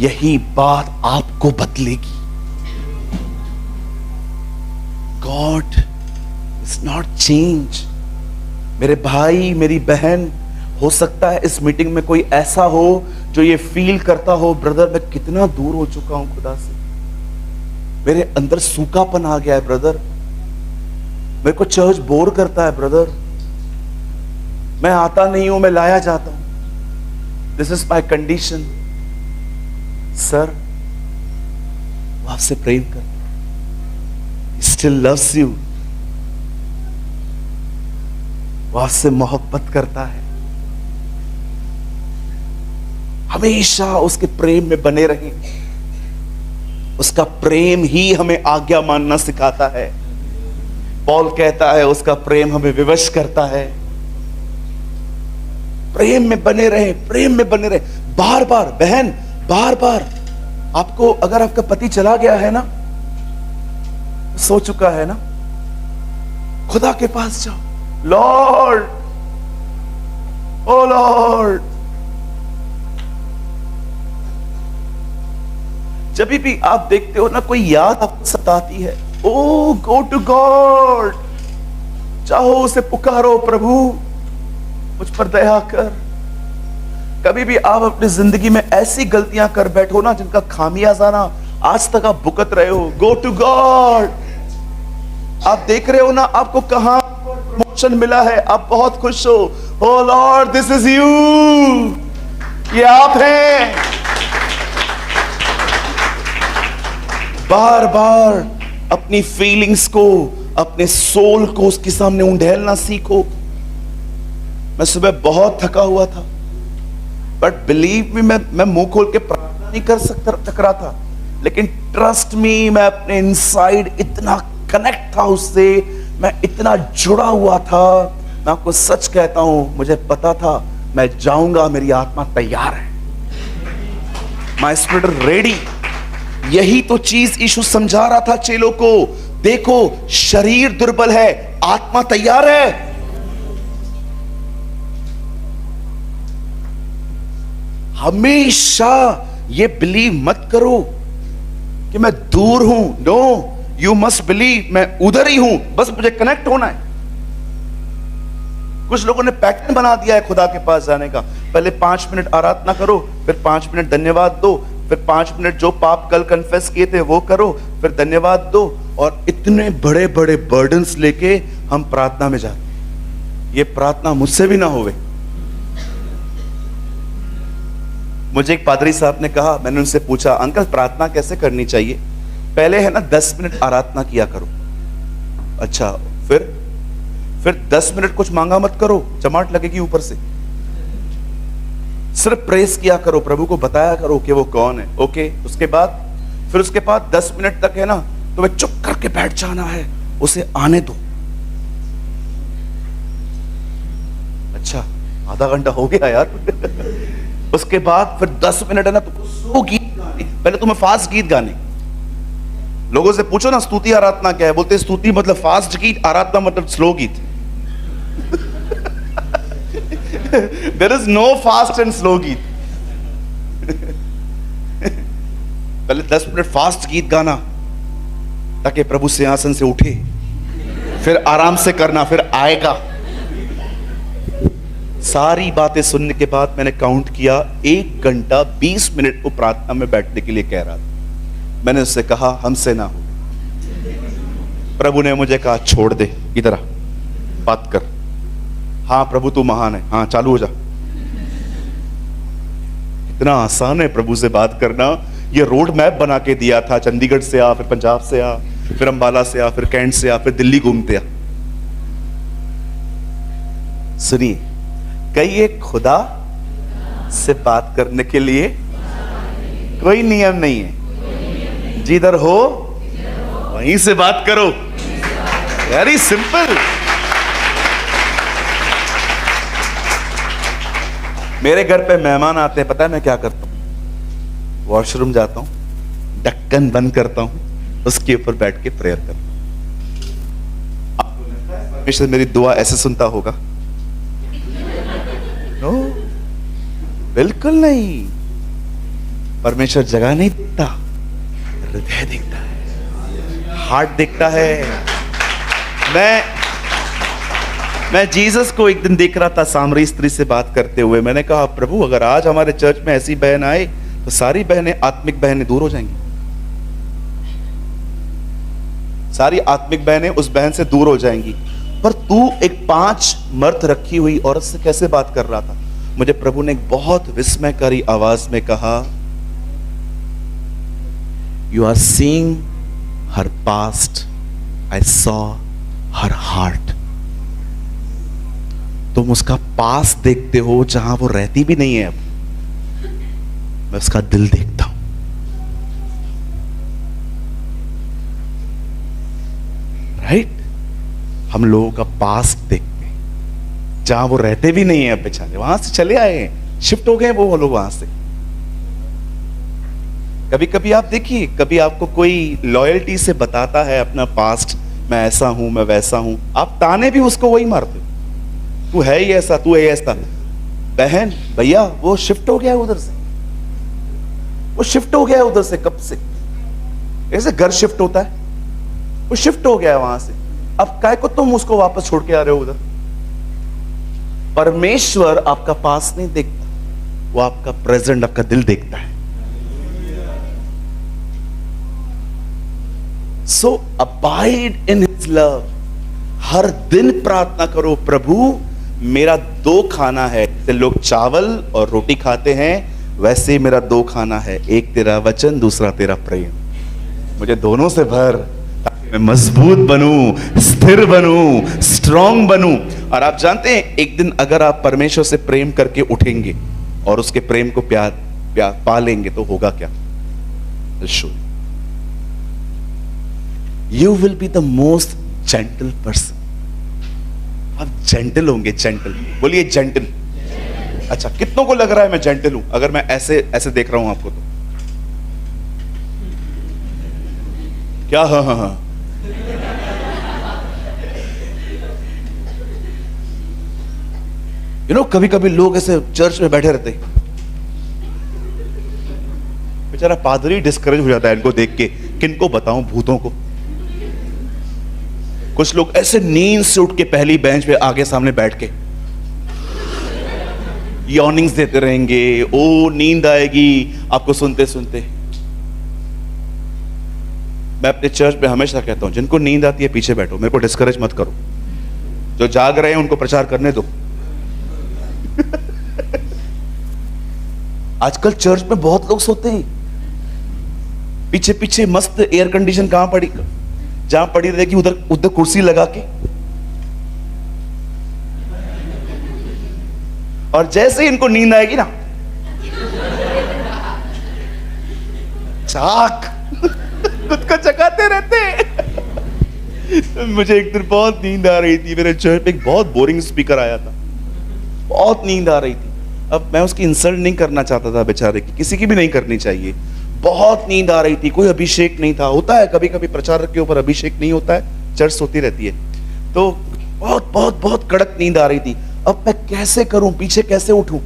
यही बात आपको बदलेगी। God is not change. मेरे भाई, मेरी बहन, हो सकता है इस मीटिंग में कोई ऐसा हो जो ये फील करता हो, ब्रदर मैं कितना दूर हो चुका हूं खुदा से, मेरे अंदर सूखापन आ गया है ब्रदर, मेरे को चर्च बोर करता है ब्रदर, मैं आता नहीं हूं, मैं लाया जाता हूं, this is my condition. Sir वो आपसे प्रेम करता, स्टिल लव्स यू, वो आपसे मोहब्बत करता है। हमेशा उसके प्रेम में बने रहें। उसका प्रेम ही हमें आज्ञा मानना सिखाता है। पौल कहता है उसका प्रेम हमें विवश करता है। प्रेम में बने रहे, प्रेम में बने रहे। बार बार बहन, बार बार आपको, अगर आपका पति चला गया है ना, सो चुका है ना, खुदा के पास जाओ, लॉर्ड, ओ लॉर्ड। जब भी आप देखते हो ना कोई याद आपको सताती है, ओ गो टू गॉड, चाहो उसे पुकारो, प्रभु मुझ पर दया कर। कभी भी आप अपनी जिंदगी में ऐसी गलतियां कर बैठो ना जिनका खामियाजा आज तक आप भुगत रहे हो, गो टू गॉड। आप देख रहे हो ना आपको कहां प्रमोशन मिला है, आप बहुत खुश हो, ओ लॉर्ड दिस इज यू, ये आप हैं। बार बार अपनी फीलिंग्स को, अपने सोल को उसके सामने उंडेलना सीखो। मैं सुबह बहुत थका हुआ था, बट बिलीव मी, मैं मुंह खोल के प्रार्थना नहीं कर सकता था, लेकिन ट्रस्ट मी, मैं अपने इनसाइड इतना कनेक्ट था उससे, मैं इतना जुड़ा हुआ था। मैं आपको सच कहता हूं, मुझे पता था मैं जाऊंगा, मेरी आत्मा तैयार है, माय स्पिरिट रेडी। यही तो चीज यीशु समझा रहा था चेलों को, देखो शरीर दुर्बल है, आत्मा तैयार है। हमेशा ये बिलीव मत करो कि मैं दूर हूं, नो, यू मस्ट बिलीव मैं उधर ही हूं, बस मुझे कनेक्ट होना है। कुछ लोगों ने पैटर्न बना दिया है खुदा के पास जाने का, पहले 5 मिनट आराधना करो, फिर 5 मिनट धन्यवाद दो, फिर 5 मिनट जो पाप कल कन्फेस किए थे वो करो, फिर धन्यवाद दो, और इतने बड़े बड़े बर्डन्स लेके हम प्रार्थना में जाते। ये प्रार्थना मुझसे भी ना होवे। मुझे एक पादरी साहब ने कहा, मैंने उनसे पूछा, अंकल प्रार्थना कैसे करनी चाहिए? पहले है ना 10 मिनट आराधना किया करो। अच्छा, फिर 10 मिनट कुछ मांगा मत करो, चमाट लगेगी ऊपर से। सिर्फ प्रेस किया करो, प्रभु को बताया करो कि वो कौन है। ओके, उसके बाद 10 मिनट तक है ना तुम्हें चुप करके बैठ जाना है, उसे आने दो। अच्छा, आधा घंटा हो गया यार। उसके बाद फिर 10 मिनट है ना तुमको स्लो गीत गाने, पहले तुम्हें फास्ट गीत गाने। लोगों से पूछो ना स्तुति आराधना क्या है, बोलते स्तुति मतलब फास्ट गीत, आराधना मतलब स्लो गीत। There is no fast and slow गीत। पहले 10 मिनट फास्ट गीत गाना ताकि प्रभु सिंहासन से उठे, फिर आराम से करना, फिर आएगा। सारी बातें सुनने के बाद मैंने काउंट किया, 1 घंटा 20 मिनट को प्रार्थना में बैठने के लिए कह रहा था। मैंने उससे कहा हमसे ना हो। प्रभु ने मुझे कहा छोड़ दे, इधर आ, बात कर। हाँ प्रभु तू महान है, हाँ चालू हो जा। इतना आसान है प्रभु से बात करना। ये रोड मैप बना के दिया था, चंडीगढ़ से आ, फिर पंजाब से आ, फिर अंबाला से आ, फिर कैंट से आ, फिर दिल्ली घूमते आ। सुनिए, कहिए खुदा से बात करने के लिए कोई नियम नहीं है, जिधर हो वहीं से बात करो। Very simple. मेरे घर पे मेहमान आते हैं, पता है मैं क्या करता हूं? वॉशरूम जाता हूं, ढक्कन बंद करता हूं, उसके ऊपर बैठ के प्रेयर करता हूं। आपको लगता है परमेश्वर मेरी दुआ ऐसे सुनता होगा? नो, बिल्कुल नहीं। परमेश्वर जगह नहीं देखता, हृदय देखता है, हार्ट देखता है। मैं जीसस को एक दिन देख रहा था सामरी स्त्री से बात करते हुए। मैंने कहा प्रभु अगर आज हमारे चर्च में ऐसी बहन आए तो सारी बहनें, आत्मिक बहनें दूर हो जाएंगी। सारी आत्मिक बहनें उस बहन से दूर हो जाएंगी। पर तू एक 5 मर्द रखी हुई औरत से कैसे बात कर रहा था? मुझे प्रभु ने एक बहुत विस्मयकारी आवाज में कहा, you are seeing her past, I saw her heart. तुम उसका पास देखते हो जहां वो रहती भी नहीं है, अब मैं उसका दिल देखता हूं। राइट? हम लोगों का पास देखते हैं, जहां वो रहते भी नहीं है अब बेचारे, वहां से चले आए हैं, शिफ्ट हो गए वो लोग वहां से। कभी कभी आप देखिए, कभी आपको कोई लॉयल्टी से बताता है अपना पास्ट, मैं ऐसा हूं, मैं वैसा हूं, आप ताने भी उसको वही मारते हो, तू है ही ऐसा, तू है ऐसा। बहन भैया वो शिफ्ट हो गया है उधर से, वो शिफ्ट हो गया है उधर से कब से। ऐसे घर शिफ्ट होता है, वो शिफ्ट हो गया है वहां से। अब काय को तुम उसको वापस छोड़ के आ रहे हो उधर? परमेश्वर आपका पास नहीं देखता, वो आपका प्रेजेंट, आपका दिल देखता है। सो अबाइड इन हिज लव। हर दिन प्रार्थना करो, प्रभु मेरा 2 खाना है। जैसे लोग चावल और रोटी खाते हैं, वैसे मेरा 2 खाना है, एक तेरा वचन, दूसरा तेरा प्रेम। मुझे दोनों से भर, ताकि मैं मजबूत बनूं, स्थिर बनूं, स्ट्रांग बनूं। और आप जानते हैं एक दिन अगर आप परमेश्वर से प्रेम करके उठेंगे और उसके प्रेम को प्यार पालेंगे तो होगा क्या? You will be the most gentle person. आप जेंटल होंगे, जेंटल, बोलिए जेंटल। अच्छा, कितनों को लग रहा है मैं जेंटल हूं? अगर मैं ऐसे ऐसे देख रहा हूं आपको तो क्या? हाँ हाँ हाँ। कभी कभी लोग ऐसे चर्च में बैठे रहते, बेचारा पादरी डिस्करेज हो जाता है इनको देख के। किनको बताऊं? भूतों को। कुछ लोग ऐसे नींद से उठ के पहली बेंच पे आगे सामने बैठ के यॉर्निंग्स देते रहेंगे, ओ नींद आएगी आपको सुनते सुनते। मैं अपने चर्च में हमेशा कहता हूं, जिनको नींद आती है पीछे बैठो, मेरे को डिस्करेज मत करो। जो जाग रहे हैं उनको प्रचार करने दो। आजकल चर्च में बहुत लोग सोते हैं, पीछे पीछे मस्त एयर कंडीशन कहां पड़ी, जहां पड़ी रहेगी उधर उधर कुर्सी लगा के, और जैसे ही इनको नींद आएगी ना, चाक खुद को जगाते रहते हैं। मुझे एक दिन बहुत नींद आ रही थी, मेरे चेहरे पे एक बहुत बोरिंग स्पीकर आया था, बहुत नींद आ रही थी। अब मैं उसकी इंसल्ट नहीं करना चाहता था बेचारे की, किसी की भी नहीं करनी चाहिए। बहुत नींद आ रही थी, कोई अभिषेक नहीं था। होता है कभी कभी प्रचारक के ऊपर अभिषेक नहीं होता है, चर्च होती रहती है, तो बहुत बहुत बहुत कड़क नींद आ रही थी। अब मैं कैसे करूं, पीछे कैसे उठूं?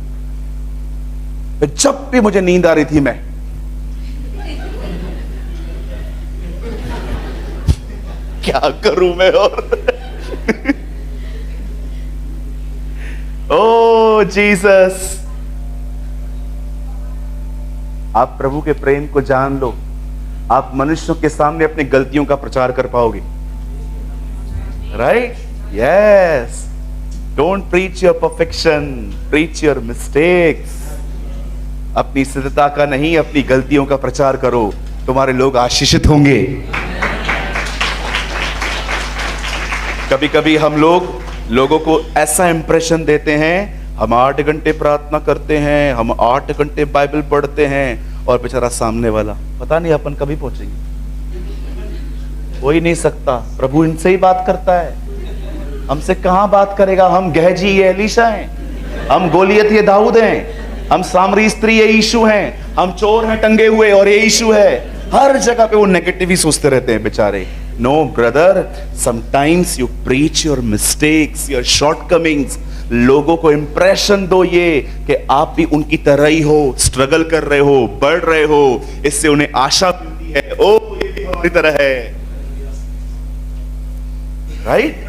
जब भी मुझे नींद आ रही थी, मैं क्या करूं मैं और ओ जीसस, आप प्रभु के प्रेम को जान लो, आप मनुष्यों के सामने अपनी गलतियों का प्रचार कर पाओगे। Right? Yes. Don't preach your perfection, preach your mistakes. अपनी सिद्धता का नहीं, अपनी गलतियों का प्रचार करो, तुम्हारे लोग आशीषित होंगे। कभी कभी हम लोगों को ऐसा इंप्रेशन देते हैं, हम 8 घंटे प्रार्थना करते हैं, हम 8 घंटे बाइबल पढ़ते हैं, और बेचारा सामने वाला पता नहीं अपन कभी पहुंचेंगे, हो ही नहीं सकता। प्रभु इनसे ही बात करता है, हमसे कहां बात करेगा? हम गहजी ये एलीशा हैं, हम गोलियत ये दाऊद हैं, हम सामरी स्त्री ये यीशु हैं, हम चोर हैं टंगे हुए और ये यीशु है। हर जगह पे वो नेगेटिव ही सोचते रहते हैं बेचारे। No brother, sometimes you preach your mistakes, your shortcomings. लोगों को इंप्रेशन दो ये कि आप भी उनकी तरह ही हो, स्ट्रगल कर रहे हो, बढ़ रहे हो, इससे उन्हें आशा मिलती है, ओ ये भी हमारी तरह है। राइट?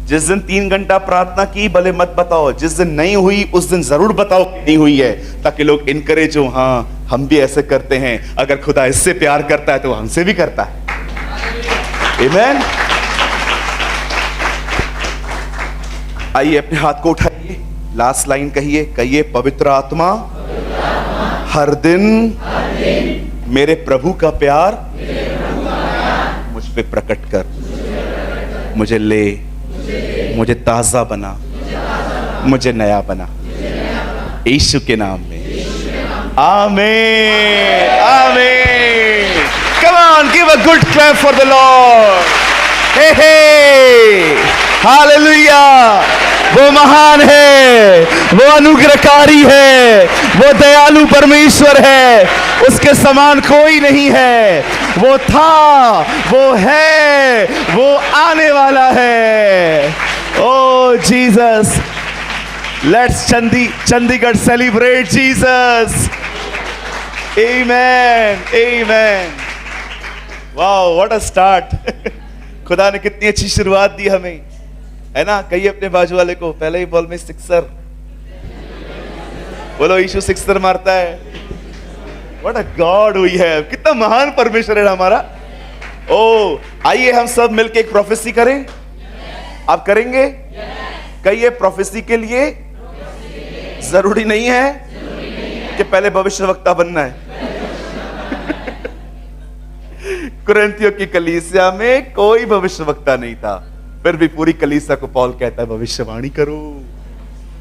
जिस दिन 3 घंटा प्रार्थना की भले मत बताओ, जिस दिन नहीं हुई उस दिन जरूर बताओ कि नहीं हुई है, ताकि लोग इनकरेज हो, हाँ हम भी ऐसे करते हैं, अगर खुदा इससे प्यार करता है तो हमसे भी करता है। आमीन। आइए अपने हाथ को उठाइए, लास्ट लाइन कहिए, पवित्र आत्मा हर दिन मेरे प्रभु का प्यार मुझ पे प्रकट कर, मुझे ले, मुझे ताजा बना, मुझे नया बना, यीशु के नाम में। आमीन, आमीन। Come on, give a good clap for the Lord. Hey, hey, hallelujah. वो महान है, वो अनुग्रहकारी है, वो दयालु परमेश्वर है, उसके समान कोई नहीं है। वो था, वो है, वो आने वाला है। Oh Jesus, let's Chandigarh celebrate Jesus. Amen, amen. Wow, what a start. खुदा ने कितनी अच्छी शुरुआत दी हमें, है ना? कहिए अपने बाजू वाले को, पहले ही बॉल में सिक्सर बोलो, यीशु सिक्सर मारता है। What a God we have, कितना महान परमेश्वर है हमारा। ओ आइए हम सब मिलके एक प्रोफेसी करें। आप करेंगे? कहिए, प्रोफेसी के लिए जरूरी नहीं है कि पहले भविष्यवक्ता बनना है। कुरिन्थियों की कलीसिया में कोई भविष्यवक्ता नहीं था, फिर भी पूरी कलीसिया को पौल कहता है भविष्यवाणी करो।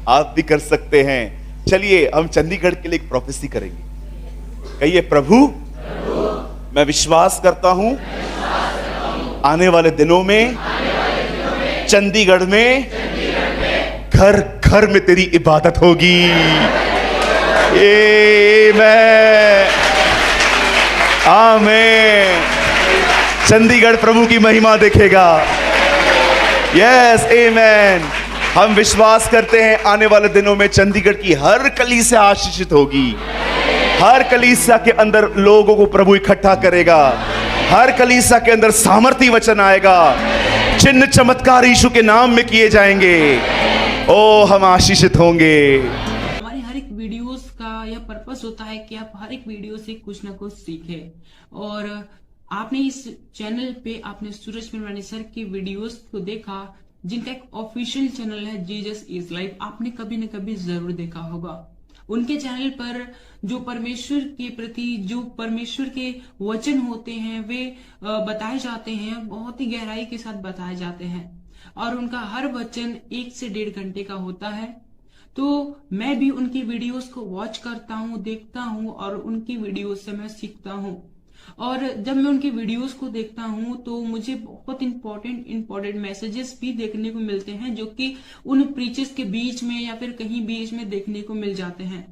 आप भी कर सकते हैं। चलिए हम चंडीगढ़ के लिए एक प्रोफेसी करेंगे। कहिए, प्रभु मैं विश्वास करता हूं आने वाले दिनों में चंडीगढ़ में घर घर में तेरी इबादत होगी। आमीन। चंडीगढ़ प्रभु की महिमा देखेगा। यस, आमीन। हम विश्वास करते हैं आने वाले दिनों में चंडीगढ़ की हर कलीसिया आशीषित होगी। हर कलीसिया के अंदर लोगों को प्रभु इकट्ठा करेगा। हर कलीसिया के अंदर सामर्थी वचन आएगा। चिन्ह चमत्कार यीशु के नाम में किए जाएंगे। ओ हम आशीषित होंगे। हमारे हर एक वीडियोस का यह पर्पस होता है कि आप हर एक वीडियो से कुछ ना कुछ सीखें। और आपने इस चैनल पे आपने सूरज मिलवानी सर की वीडियोस को देखा, जिनका एक ऑफिशियल चैनल है जीसस इज लाइफ, आपने कभी न कभी जरूर देखा होगा। उनके चैनल पर जो परमेश्वर के प्रति जो परमेश्वर के वचन होते हैं वे बताए जाते हैं, बहुत ही गहराई के साथ बताए जाते हैं और उनका हर वचन 1 से 1.5 घंटे का होता है। तो मैं भी उनकी वीडियोस को वॉच करता हूँ, देखता हूँ और उनकी वीडियोस से मैं सीखता हूँ। और जब मैं उनकी वीडियोस को देखता हूँ तो मुझे बहुत इंपॉर्टेंट मैसेजेस भी देखने को मिलते हैं, जो कि उन प्रीचेस के बीच में या फिर कहीं बीच में देखने को मिल जाते हैं।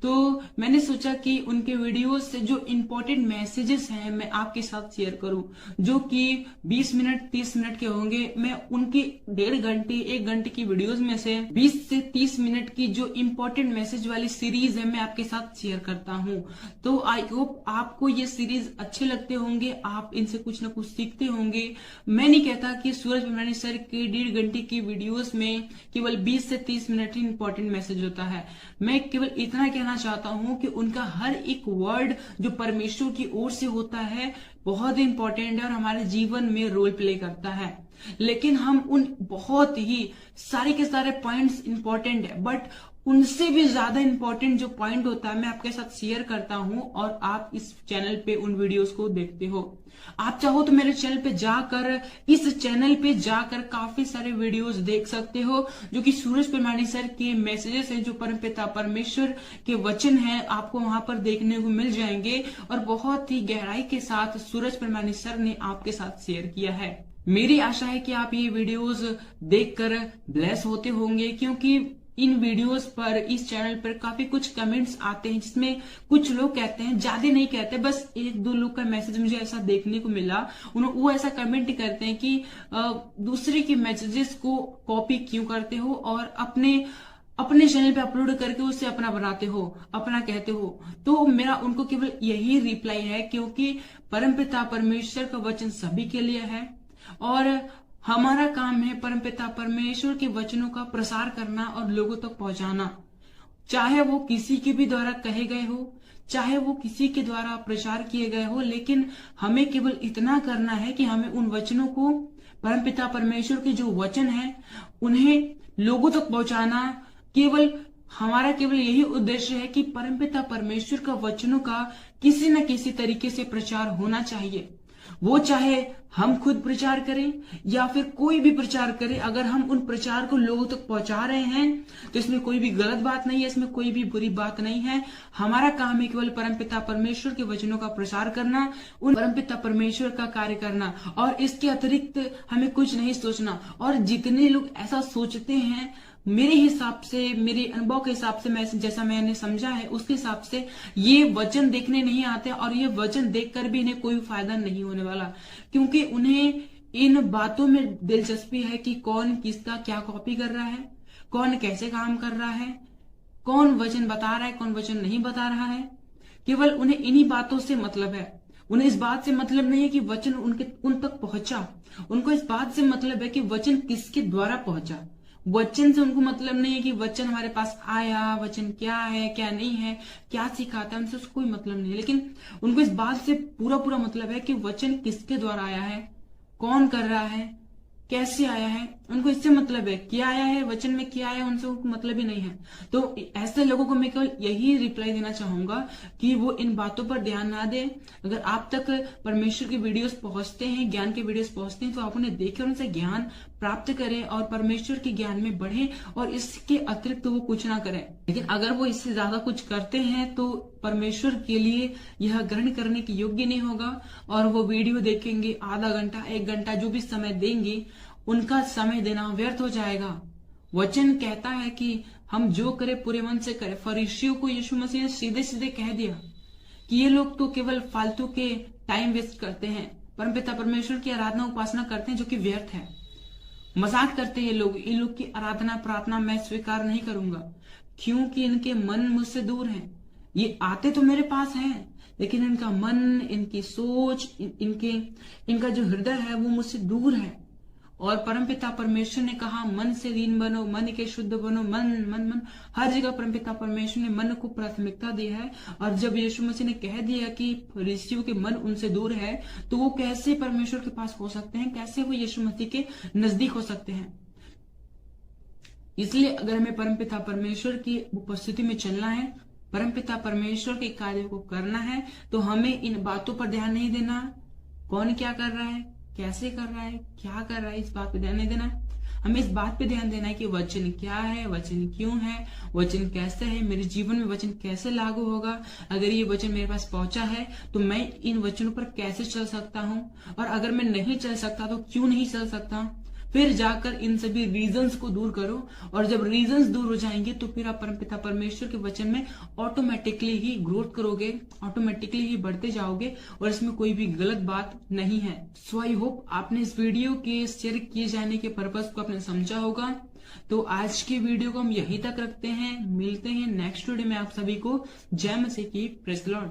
तो मैंने सोचा कि उनके वीडियोस से जो इम्पोर्टेंट मैसेजेस हैं मैं आपके साथ शेयर करूं, जो कि 20 मिनट 30 मिनट के होंगे। मैं उनकी 1.5 घंटे 1 घंटे की वीडियोस में से 20 से 30 मिनट की जो इम्पोर्टेंट मैसेज वाली सीरीज है मैं आपके साथ शेयर करता हूं। तो आई होप आपको ये सीरीज अच्छे लगते होंगे, आप इनसे कुछ ना कुछ सीखते होंगे। मैं नहीं कहता कि सूरज पिमरानी सर के 1.5 घंटे की वीडियोस में केवल 20 से 30 मिनट ही इंपॉर्टेंट मैसेज होता है। मैं केवल इतना कहना चाहता हूं कि उनका हर एक वर्ड जो परमेश्वर की ओर से होता है बहुत इंपॉर्टेंट है और हमारे जीवन में रोल प्ले करता है। लेकिन हम उन बहुत ही सारे के सारे पॉइंट्स इंपॉर्टेंट है, बट उनसे भी ज्यादा इंपॉर्टेंट जो पॉइंट होता है मैं आपके साथ शेयर करता हूं और आप इस चैनल पे उन वीडियोस को देखते हो। आप चाहो तो मेरे चैनल पे जाकर काफी सारे वीडियोस देख सकते हो, जो कि सूरज पिमरानी सर के मैसेजेस हैं, जो परमपिता परमेश्वर के वचन हैं, आपको वहां पर देखने को मिल जाएंगे और बहुत ही गहराई के साथ सूरज पिमरानी सर ने आपके साथ शेयर किया है। मेरी आशा है कि आप ये वीडियोस देखकर ब्लेस होते होंगे, क्योंकि इन वीडियोस पर इस चैनल पर काफी कुछ कमेंट्स आते हैं जिसमें कुछ लोग कहते हैं, ज्यादा नहीं कहते, बस 1-2 लोग का मैसेज मुझे ऐसा देखने को मिला, वो ऐसा कमेंट करते हैं कि दूसरे के मैसेजेस को कॉपी क्यों करते हो और अपने चैनल पे अपलोड करके उससे अपना बनाते हो, अपना कहते हो। तो मेरा उनको केवल यही रिप्लाई है, क्योंकि परमपिता परमेश्वर का वचन सभी के लिए है और हमारा काम है परमपिता परमेश्वर के वचनों का प्रसार करना और लोगों तक पहुंचाना, चाहे वो किसी के भी द्वारा कहे गए हो, चाहे वो किसी के द्वारा प्रचार किए गए हो। लेकिन हमें केवल इतना करना है कि हमें उन वचनों को, परमपिता परमेश्वर के जो वचन है उन्हें लोगों तक पहुंचाना। हमारा केवल यही उद्देश्य है कि परमपिता परमेश्वर का वचनों का किसी न किसी तरीके से प्रचार होना चाहिए। वो चाहे हम खुद प्रचार करें या फिर कोई भी प्रचार करे, अगर हम उन प्रचार को लोगों तक पहुंचा रहे हैं तो इसमें कोई भी गलत बात नहीं है, इसमें कोई भी बुरी बात नहीं है। हमारा काम है केवल परमपिता परमेश्वर के वचनों का प्रसार करना, उन परमपिता परमेश्वर का कार्य करना और इसके अतिरिक्त हमें कुछ नहीं सोचना। और जितने लोग ऐसा सोचते हैं, मेरे हिसाब से, मेरे अनुभव के हिसाब से, मैं जैसा मैंने समझा है उसके हिसाब से ये वचन देखने नहीं आते और ये वचन देखकर भी इन्हें कोई फायदा नहीं होने वाला, क्योंकि उन्हें इन बातों में दिलचस्पी है कि कौन किसका क्या कॉपी कर रहा है, कौन कैसे काम कर रहा है, कौन वचन बता रहा है, कौन वचन नहीं बता रहा है। केवल उन्हें इन्हीं बातों से मतलब है। उन्हें इस बात से मतलब नहीं है कि वचन उन तक पहुंचा, उनको इस बात से मतलब है कि वचन किसके द्वारा पहुंचा। वचन से उनको मतलब नहीं है कि वचन हमारे पास आया, वचन क्या है क्या नहीं है, क्या सिखाता है, उनसे उसको कोई मतलब नहीं है। लेकिन उनको इस बात से पूरा मतलब है कि वचन किसके द्वारा आया है, कौन कर रहा है, कैसे आया है, उनको इससे मतलब है। क्या आया है, वचन में क्या आया, उनसे उनको मतलब ही नहीं है। तो ऐसे लोगों को मैं केवल यही रिप्लाई देना चाहूंगा कि वो इन बातों पर ध्यान ना दें। अगर आप तक परमेश्वर की वीडियोस पहुंचते हैं, ज्ञान के वीडियोस पहुंचते हैं, तो आप उन्हें देखें, उनसे ज्ञान प्राप्त करें और परमेश्वर के ज्ञान में बढ़े और इसके अतिरिक्त तो वो कुछ ना करें। लेकिन अगर वो इससे ज्यादा कुछ करते हैं तो परमेश्वर के लिए यह ग्रहण करने के योग्य नहीं होगा और वो वीडियो देखेंगे, आधा घंटा 1 घंटा जो भी समय देंगे, उनका समय देना व्यर्थ हो जाएगा। वचन कहता है कि हम जो करें पूरे मन से करें। फरीसियों को यीशु मसीह ने सीधे सीधे कह दिया कि ये लोग तो केवल फालतू के टाइम वेस्ट करते हैं, परमपिता परमेश्वर की आराधना उपासना करते हैं जो कि व्यर्थ है। मजाक करते हैं ये लोग की आराधना प्रार्थना मैं स्वीकार नहीं करूंगा, क्योंकि इनके मन मुझसे दूर हैं। ये आते तो मेरे पास हैं, लेकिन इनका मन, इनकी सोच, इनका जो हृदय है वो मुझसे दूर है। और परमपिता परमेश्वर ने कहा मन से लीन बनो, मन के शुद्ध बनो। मन हर जगह परमपिता परमेश्वर ने मन को प्राथमिकता दी है। और जब यीशु मसीह ने कह दिया कि फरीसियों के मन उनसे दूर है, तो वो कैसे परमेश्वर के पास हो सकते हैं, कैसे वो यीशु मसीह के नजदीक हो सकते हैं। इसलिए अगर हमें परमपिता परमेश्वर की उपस्थिति में चलना है, परमपिता परमेश्वर के कार्य को करना है, तो हमें इन बातों पर ध्यान नहीं देना, कौन क्या कर रहा है, कैसे कर रहा है, क्या कर रहा है, इस बात पे ध्यान नहीं देना है। हमें इस बात पे ध्यान देना है कि वचन क्या है, वचन क्यों है, वचन कैसे है, मेरे जीवन में वचन कैसे लागू होगा, अगर ये वचन मेरे पास पहुंचा है तो मैं इन वचनों पर कैसे चल सकता हूं, और अगर मैं नहीं चल सकता तो क्यों नहीं चल सकता। फिर जाकर इन सभी रीजंस को दूर करो, और जब रीजंस दूर हो जाएंगे तो फिर आप परमपिता परमेश्वर के वचन में ऑटोमेटिकली ही ग्रोथ करोगे, ऑटोमेटिकली ही बढ़ते जाओगे, और इसमें कोई भी गलत बात नहीं है। सो आई होप आपने इस वीडियो के शेयर किए जाने के पर्पस को आपने समझा होगा। तो आज की वीडियो को हम यहीं तक रखते हैं, मिलते हैं नेक्स्ट वीडियो में। आप सभी को जय मसीह की, प्रेज़ द लॉर्ड।